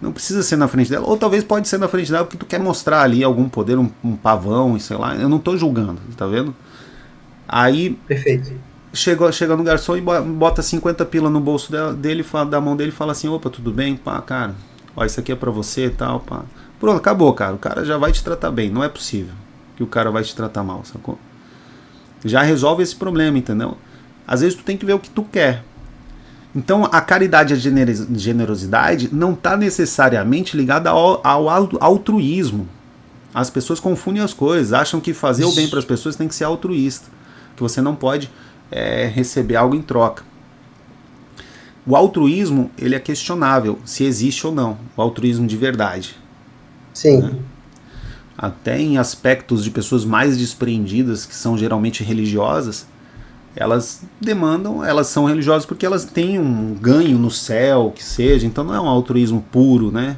Não precisa ser na frente dela, ou talvez pode ser na frente dela porque tu quer mostrar ali algum poder, um pavão, sei lá. Eu não tô julgando, tá vendo? Aí Perfeito. chega no garçom e bota 50 pila no bolso dele, da mão dele e fala assim, opa, tudo bem? Pá, cara, ó, isso aqui é pra você e tal, pá. Pronto, acabou, cara. O cara já vai te tratar bem, não é possível que o cara vai te tratar mal, sacou? Já resolve esse problema, entendeu? Às vezes tu tem que ver o que tu quer. Então a caridade e a generosidade não está necessariamente ligada ao altruísmo. As pessoas confundem as coisas, acham que fazer o bem para as pessoas tem que ser altruísta, que você não pode receber algo em troca. O altruísmo, ele é questionável, se existe ou não, o altruísmo de verdade. Sim. Né? Até em aspectos de pessoas mais desprendidas, que são geralmente religiosas, elas demandam, elas são religiosas porque elas têm um ganho no céu, que seja, então não é um altruísmo puro, né?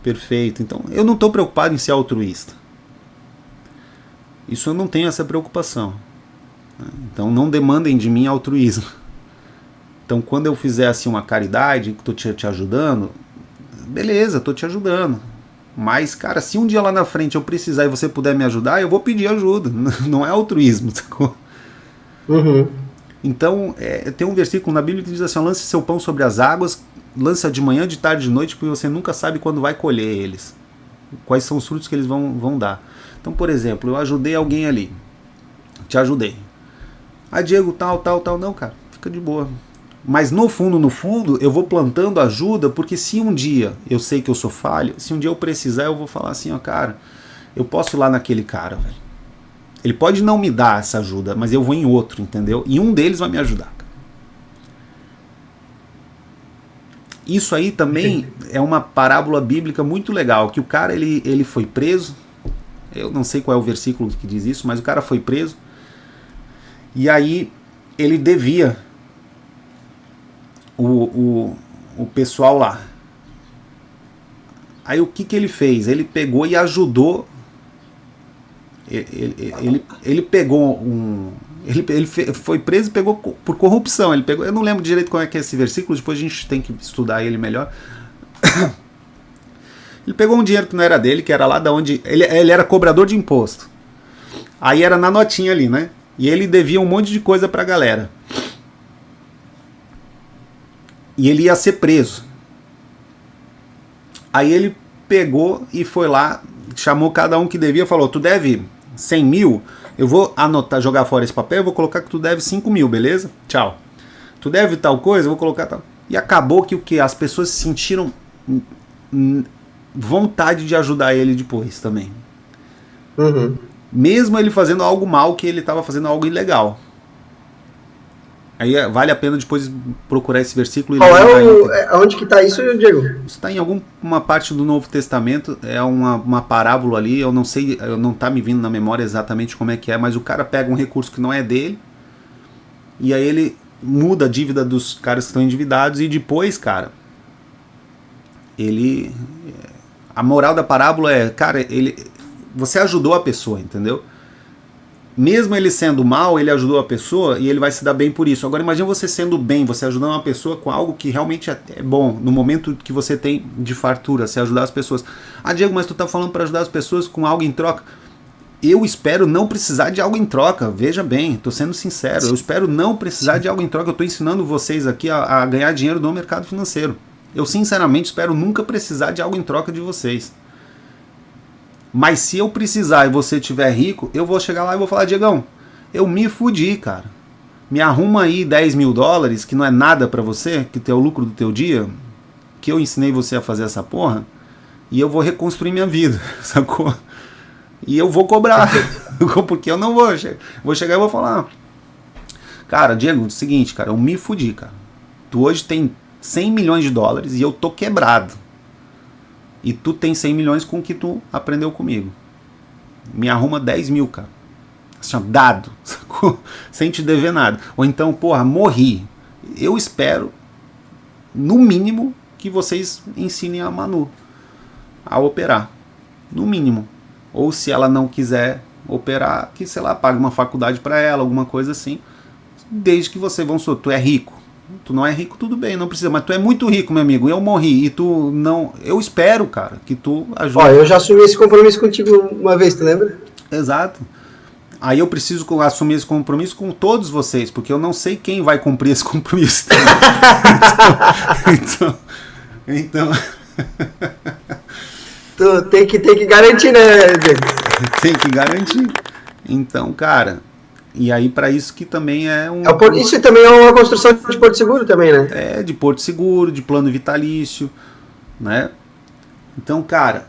Perfeito. Então eu não estou preocupado em ser altruísta. Isso eu não tenho essa preocupação. Então não demandem de mim altruísmo. Então quando eu fizer assim uma caridade, que estou te ajudando, beleza, estou te ajudando. Mas, cara, se um dia lá na frente eu precisar e você puder me ajudar, eu vou pedir ajuda. Não é altruísmo, sacou? Uhum. Então, tem um versículo na Bíblia que diz assim, lance seu pão sobre as águas, lança de manhã, de tarde, de noite, porque você nunca sabe quando vai colher eles. Quais são os frutos que eles vão dar. Então, por exemplo, eu ajudei alguém ali. Te ajudei. Ah, Diego, tal. Não, cara, fica de boa. Mas no fundo, eu vou plantando ajuda, porque se um dia eu sei que eu sou falho, se um dia eu precisar, eu vou falar assim, ó, cara, eu posso ir lá naquele cara, velho. Ele pode não me dar essa ajuda, mas eu vou em outro, entendeu? E um deles vai me ajudar. Isso aí também é uma parábola bíblica muito legal, que o cara, ele foi preso, eu não sei qual é o versículo que diz isso, mas o cara foi preso, e aí ele devia o pessoal lá. Aí o que ele fez? Ele pegou e ajudou. Ele pegou ele foi preso e pegou por corrupção. Ele pegou, eu não lembro direito qual é que é esse versículo, depois a gente tem que estudar ele melhor. Ele pegou um dinheiro que não era dele, que era lá da onde ele era cobrador de imposto. Aí era na notinha ali, né? E ele devia um monte de coisa pra galera. E ele ia ser preso. Aí ele pegou e foi lá, chamou cada um que devia, falou, tu deve 100 mil, eu vou anotar, jogar fora esse papel, eu vou colocar que tu deve 5 mil, beleza? Tchau. Tu deve tal coisa, eu vou colocar tal. E acabou que o que? As pessoas sentiram vontade de ajudar ele depois também. Uhum. Mesmo ele fazendo algo mal, que ele estava fazendo algo ilegal. Aí vale a pena depois procurar esse versículo. Qual onde que tá isso, Diego? Isso está em alguma parte do Novo Testamento, é uma parábola ali, eu não sei, não tá me vindo na memória exatamente como é que é, mas o cara pega um recurso que não é dele, e aí ele muda a dívida dos caras que estão endividados, e depois, cara, a moral da parábola é, cara, você ajudou a pessoa, entendeu? Mesmo ele sendo mal, ele ajudou a pessoa e ele vai se dar bem por isso. Agora imagine você sendo bem, você ajudando uma pessoa com algo que realmente é bom, no momento que você tem de fartura, você ajudar as pessoas. Ah, Diego, mas tu tá falando para ajudar as pessoas com algo em troca. Eu espero não precisar de algo em troca, veja bem, tô sendo sincero, eu espero não precisar de algo em troca, eu tô ensinando vocês aqui a ganhar dinheiro no mercado financeiro. Eu sinceramente espero nunca precisar de algo em troca de vocês. Mas se eu precisar e você estiver rico, eu vou chegar lá e vou falar, Diegão, eu me fudi, cara. Me arruma aí 10 mil dólares, que não é nada pra você, que é o lucro do teu dia, que eu ensinei você a fazer essa porra, e eu vou reconstruir minha vida, sacou? E eu vou cobrar, porque eu não vou chegar e vou falar, cara, Diego, é o seguinte, cara, eu me fudi, cara. Tu hoje tem 100 milhões de dólares e eu tô quebrado. E tu tem 100 milhões com o que tu aprendeu comigo. Me arruma 10 mil, cara. Assim, dado, sacou? Sem te dever nada. Ou então, porra, morri. Eu espero, no mínimo, que vocês ensinem a Manu a operar. No mínimo. Ou se ela não quiser operar, que, sei lá, pague uma faculdade pra ela, alguma coisa assim. Desde que você, vamos supor, tu é rico. Tu não é rico, tudo bem, não precisa. Mas tu é muito rico, meu amigo. Eu morri e tu não... Eu espero, cara, que tu ajude. Ó, eu já assumi esse compromisso contigo uma vez, tu lembra? Exato. Aí eu preciso assumir esse compromisso com todos vocês, porque eu não sei quem vai cumprir esse compromisso. Então... Tu tem que garantir, né, Diego? Tem que garantir. Então, cara... E aí, para isso que também é um... Isso também é uma construção de Porto Seguro também, né? É, de Porto Seguro, de plano vitalício, né? Então, cara,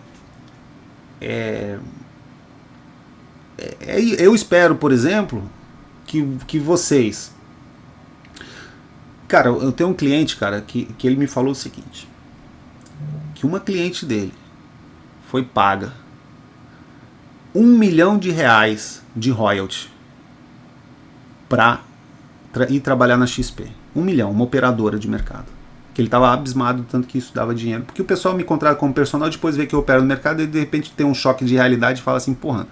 eu espero, por exemplo, que vocês... Cara, eu tenho um cliente, cara, que ele me falou o seguinte, que uma cliente dele foi paga R$1 milhão de royalty para ir trabalhar na XP. 1 milhão, uma operadora de mercado. Que ele estava abismado tanto que isso dava dinheiro. Porque o pessoal me contrata como personal, depois vê que eu opero no mercado e de repente tem um choque de realidade e fala assim, porra,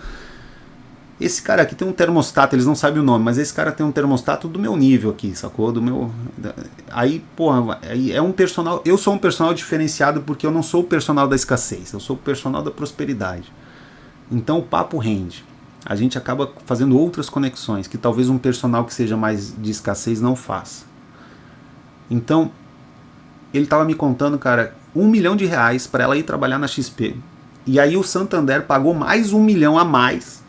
esse cara aqui tem um termostato, eles não sabem o nome, mas esse cara tem um termostato do meu nível aqui, sacou? Do meu... Aí, porra, aí é um personal... Eu sou um personal diferenciado porque eu não sou o personal da escassez, eu sou o personal da prosperidade. Então o papo rende. A gente acaba fazendo outras conexões que talvez um personal que seja mais de escassez não faça. Então, ele estava me contando, cara, R$1 milhão para ela ir trabalhar na XP. E aí o Santander pagou mais 1 milhão a mais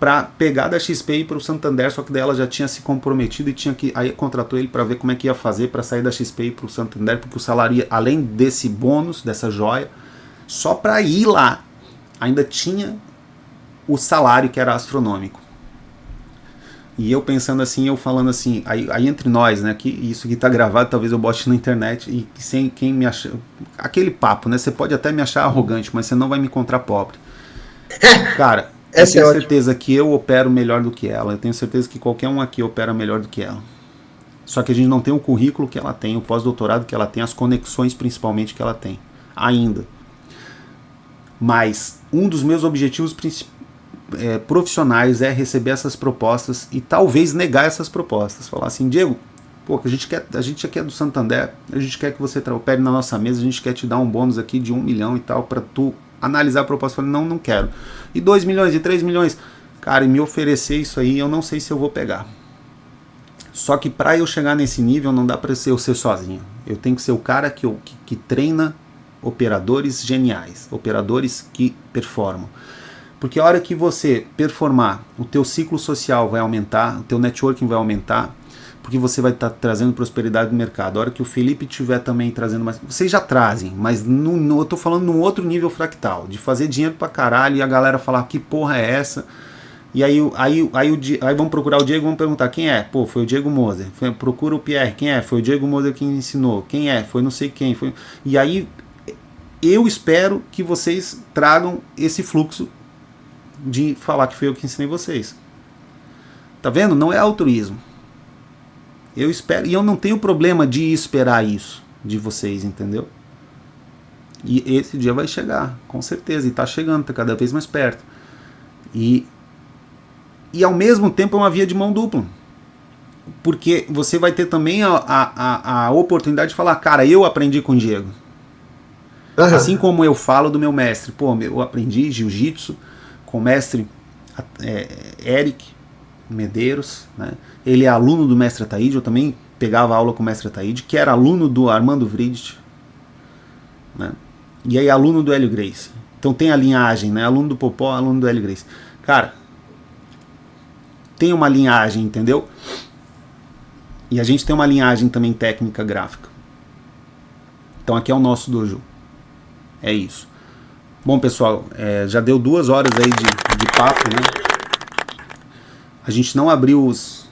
para pegar da XP e ir para o Santander, só que daí ela já tinha se comprometido e tinha que... Aí contratou ele para ver como é que ia fazer para sair da XP e ir para o Santander, porque o salário, além desse bônus, dessa joia, só para ir lá, ainda tinha... o salário que era astronômico. E eu pensando assim, eu falando assim, aí entre nós, né, que isso que tá gravado, talvez eu bote na internet e sem quem me achar, aquele papo, né, você pode até me achar arrogante, mas você não vai me encontrar pobre. Cara, eu tenho certeza que eu opero melhor do que ela, eu tenho certeza que qualquer um aqui opera melhor do que ela. Só que a gente não tem o currículo que ela tem, o pós-doutorado que ela tem, as conexões principalmente que ela tem, ainda. Mas um dos meus objetivos profissionais é receber essas propostas e talvez negar essas propostas. Falar assim, Diego, pô, a gente aqui é do Santander, a gente quer que você opere na nossa mesa, a gente quer te dar um bônus aqui de 1 milhão e tal, para tu analisar a proposta. Eu falei, não quero. E 2 milhões, e 3 milhões. Cara, e me oferecer isso aí, eu não sei se eu vou pegar. Só que para eu chegar nesse nível, não dá para eu ser sozinho. Eu tenho que ser o cara que treina operadores geniais, operadores que performam. Porque a hora que você performar, o teu ciclo social vai aumentar, o teu networking vai aumentar, porque você vai estar trazendo prosperidade no mercado. A hora que o Felipe estiver também trazendo mais... Vocês já trazem, mas eu tô falando num outro nível fractal, de fazer dinheiro pra caralho e a galera falar, que porra é essa? E aí vamos procurar o Diego, vamos perguntar, quem é? Pô, foi o Diego Moser. Procura o Pierre, quem é? Foi o Diego Moser que ensinou. Quem é? Foi não sei quem. Foi... E aí eu espero que vocês tragam esse fluxo de falar que foi eu que ensinei vocês. Tá vendo? Não é altruísmo. Eu espero, e eu não tenho problema de esperar isso de vocês, entendeu? E esse dia vai chegar, com certeza, e tá chegando, tá cada vez mais perto. E ao mesmo tempo é uma via de mão dupla. Porque você vai ter também a oportunidade de falar, cara, eu aprendi com o Diego. Assim como eu falo do meu mestre. Pô, eu aprendi jiu-jitsu com o mestre Eric Medeiros, né? Ele é aluno do mestre Ataíde, eu também pegava aula com o mestre Ataíde, que era aluno do Armando Vridt, né? E aí aluno do Hélio Gracie. Então tem a linhagem, né? Aluno do Popó, aluno do Hélio Gracie. Cara, tem uma linhagem, entendeu? E a gente tem uma linhagem também técnica gráfica. Então aqui é o nosso dojo. É isso. Bom, pessoal, já deu 2 horas aí de papo, né? A gente não abriu os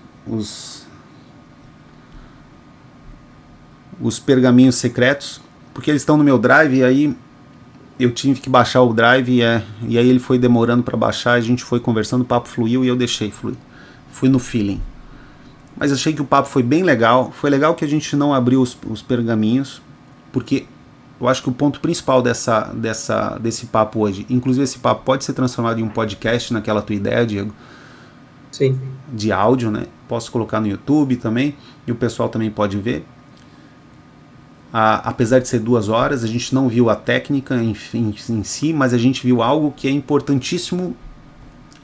pergaminhos secretos, porque eles estão no meu drive, e aí eu tive que baixar o drive, e aí ele foi demorando para baixar, a gente foi conversando, o papo fluiu e eu deixei fluir. Fui no feeling. Mas achei que o papo foi bem legal. Foi legal que a gente não abriu os pergaminhos, porque eu acho que o ponto principal desse papo hoje, inclusive esse papo pode ser transformado em um podcast naquela tua ideia, Diego. Sim. De áudio, né? Posso colocar no YouTube também, e o pessoal também pode ver. Apesar de ser 2 horas, a gente não viu a técnica em si, mas a gente viu algo que é importantíssimo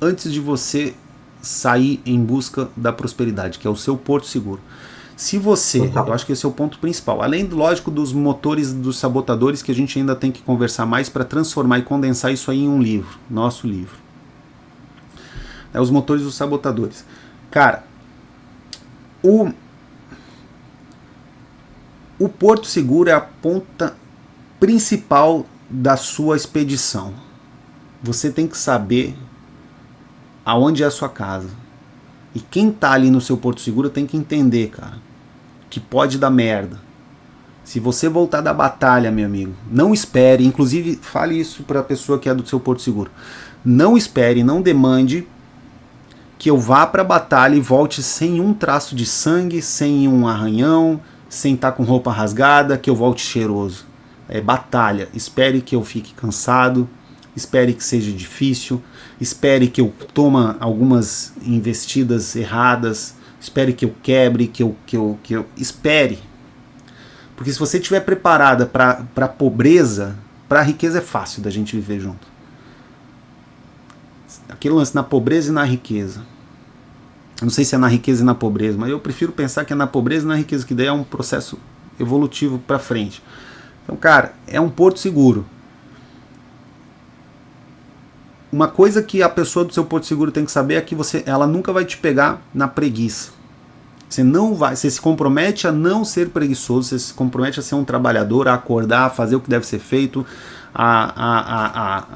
antes de você sair em busca da prosperidade, que é o seu porto seguro. Se você, eu acho que esse é o ponto principal, além, lógico, dos motores dos sabotadores, que a gente ainda tem que conversar mais para transformar e condensar isso aí em um livro, nosso livro. Os motores dos sabotadores. Cara, o porto seguro é a ponta principal da sua expedição. Você tem que saber aonde é a sua casa. E quem tá ali no seu porto seguro tem que entender, cara, que pode dar merda. Se você voltar da batalha, meu amigo, não espere, inclusive fale isso para a pessoa que é do seu porto seguro. Não espere, não demande que eu vá para a batalha e volte sem um traço de sangue, sem um arranhão, sem estar com roupa rasgada, que eu volte cheiroso. É batalha. Espere que eu fique cansado, espere que seja difícil, espere que eu tome algumas investidas erradas, espere que eu quebre, que eu espere. Porque se você estiver preparada para a pobreza, para a riqueza é fácil da gente viver junto. Aquele lance na pobreza e na riqueza. Eu não sei se é na riqueza e na pobreza, mas eu prefiro pensar que é na pobreza e na riqueza, que daí é um processo evolutivo para frente. Então, cara, é um porto seguro. Uma coisa que a pessoa do seu porto seguro tem que saber é que ela nunca vai te pegar na preguiça. Você se compromete a não ser preguiçoso, você se compromete a ser um trabalhador, a acordar, a fazer o que deve ser feito, a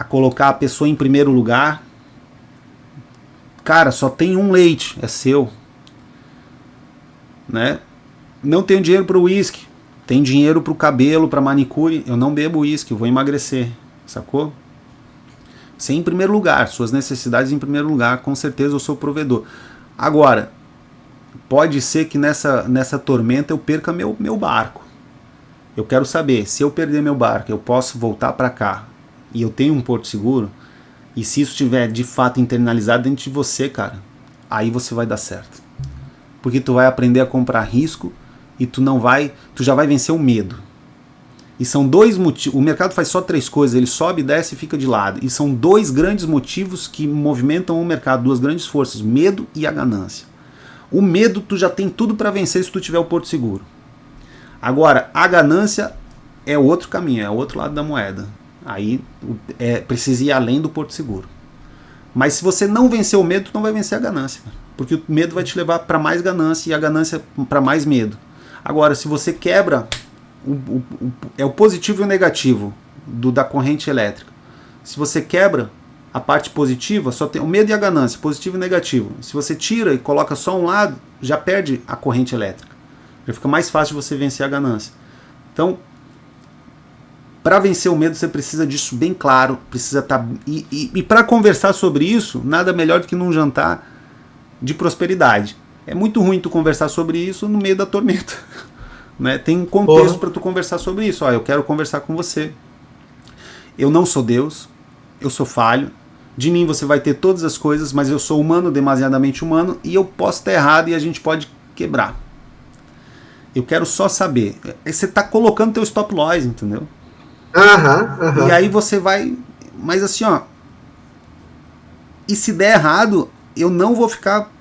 colocar a pessoa em primeiro lugar. Cara, só tem um leite, é seu. Né? Não tenho dinheiro para o uísque, tem dinheiro para o cabelo, para manicure. Eu não bebo uísque, eu vou emagrecer, sacou? Você em primeiro lugar, suas necessidades em primeiro lugar, com certeza eu sou o provedor. Agora, pode ser que nessa tormenta eu perca meu barco. Eu quero saber, se eu perder meu barco, eu posso voltar para cá e eu tenho um porto seguro? E se isso estiver de fato internalizado dentro de você, cara, aí você vai dar certo. Porque tu vai aprender a comprar risco e tu já vai vencer o medo. E são 2 motivos. O mercado faz só 3 coisas, ele sobe, desce e fica de lado. E são 2 grandes motivos que movimentam o mercado, 2 grandes forças, medo e a ganância. O medo tu já tem tudo para vencer se tu tiver o porto seguro. Agora, a ganância é outro caminho, é outro lado da moeda. Aí precisa ir além do porto seguro. Mas se você não vencer o medo, tu não vai vencer a ganância. Porque o medo vai te levar para mais ganância e a ganância para mais medo. Agora, se você quebra o positivo e o negativo da corrente elétrica. Se você quebra a parte positiva, só tem o medo e a ganância, positivo e negativo. Se você tira e coloca só um lado, já perde a corrente elétrica. Já fica mais fácil de você vencer a ganância. Então, para vencer o medo, você precisa disso bem claro, precisa estar... E para conversar sobre isso, nada melhor do que num jantar de prosperidade. É muito ruim tu conversar sobre isso no meio da tormenta. Né? Tem um contexto para tu conversar sobre isso. Eu quero conversar com você. Eu não sou Deus, eu sou falho. De mim você vai ter todas as coisas, mas eu sou humano, demasiadamente humano, e eu posso estar errado e a gente pode quebrar. Eu quero só saber. Você está colocando teu stop loss, entendeu? E aí você vai... Mas assim, e se der errado, eu não vou ficar...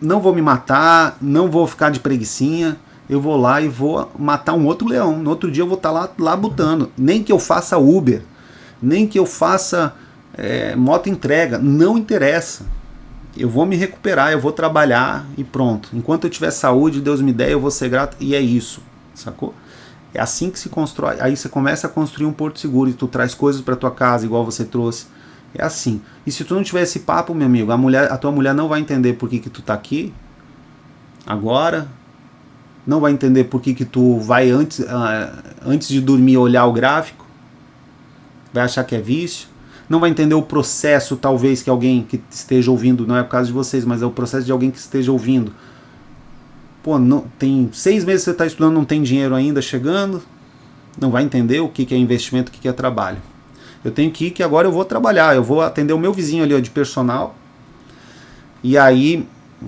Não vou me matar, não vou ficar de preguicinha. Eu vou lá e vou matar um outro leão. No outro dia eu vou estar lá botando. Nem que eu faça Uber, nem que eu faça moto entrega, não interessa. Eu vou me recuperar, eu vou trabalhar e pronto. Enquanto eu tiver saúde, Deus me der, eu vou ser grato. E é isso, sacou? É assim que se constrói. Aí você começa a construir um porto seguro e tu traz coisas para tua casa, igual você trouxe. É assim. E se tu não tiver esse papo, meu amigo, a tua mulher não vai entender por que tu tá aqui agora. Não vai entender por que tu vai antes de dormir olhar o gráfico. Vai achar que é vício. Não vai entender o processo, talvez, que alguém que esteja ouvindo, não é por causa de vocês, mas é o processo de alguém que esteja ouvindo. Pô, não, tem 6 meses que você está estudando, não tem dinheiro ainda chegando. Não vai entender o que é investimento, o que é trabalho. Eu tenho que ir, que agora eu vou trabalhar. Eu vou atender o meu vizinho ali de personal. E aí,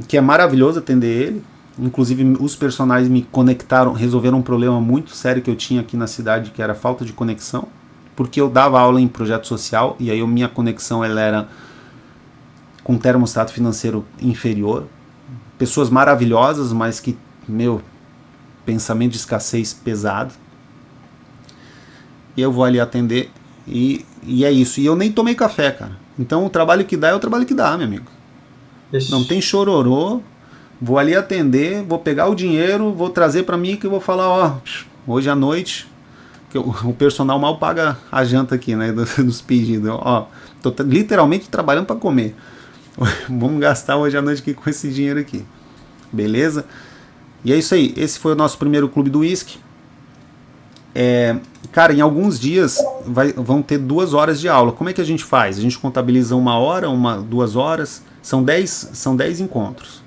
que é maravilhoso atender ele. Inclusive os personagens me conectaram, resolveram um problema muito sério que eu tinha aqui na cidade, que era a falta de conexão, porque eu dava aula em projeto social e aí minha conexão ela era com termostato financeiro inferior, pessoas maravilhosas, mas que, pensamento de escassez pesado, e eu vou ali atender e é isso, e eu nem tomei café, cara. Então o trabalho que dá é o trabalho que dá, meu amigo. Isso. Não tem chororô. Vou ali atender, vou pegar o dinheiro, vou trazer para mim que eu vou falar, hoje à noite, que o personal mal paga a janta aqui, né, dos pedidos. Tô literalmente trabalhando para comer. Vamos gastar hoje à noite aqui com esse dinheiro aqui. Beleza? E é isso aí. Esse foi o nosso primeiro clube do uísque. Cara, em alguns dias vão ter 2 horas de aula. Como é que a gente faz? A gente contabiliza 1 hora, 2 horas. São 10 encontros.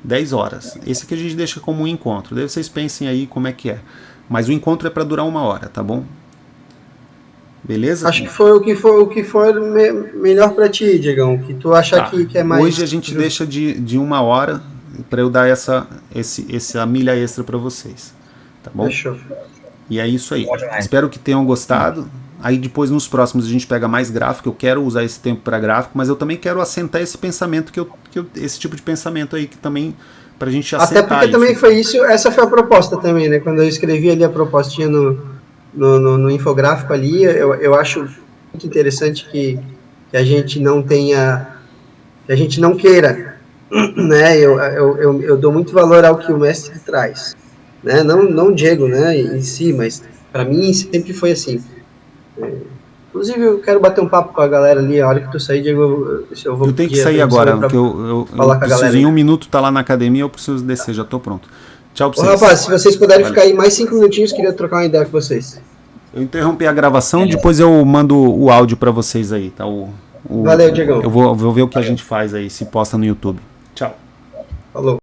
10 horas. Esse aqui a gente deixa como um encontro. Daí vocês pensem aí como é que é. Mas o encontro é para durar 1 hora, tá bom? Beleza? Acho que foi o que foi melhor para ti, Diegão. Que tu acha que é mais... Hoje a gente deixa de 1 hora para eu dar essa milha extra para vocês. Tá bom? Fechou. E é isso aí. Espero que tenham gostado. Aí depois nos próximos a gente pega mais gráfico. Eu quero usar esse tempo para gráfico, mas eu também quero assentar esse pensamento, esse tipo de pensamento aí que também pra gente assentar. Até porque isso. Também foi isso, essa foi a proposta também, né? Quando eu escrevi ali a propostinha no infográfico ali, eu acho muito interessante que a gente não tenha, que a gente não queira, né? Eu dou muito valor ao que o mestre traz, né? Não o Diego, né, em si, mas para mim sempre foi assim. Inclusive eu quero bater um papo com a galera ali, a hora que tu sair, Diego, eu vou... Eu tenho que sair agora, porque eu preciso em 1 minuto estar lá na academia, eu preciso descer, já tô pronto. Tchau pra vocês. Rapaz, se vocês puderem ficar aí mais 5 minutinhos, queria trocar uma ideia com vocês. Eu interrompi a gravação, depois eu mando o áudio pra vocês aí, tá? Valeu, Diegão. Eu vou ver o que a gente faz aí, se posta no YouTube. Tchau. Falou.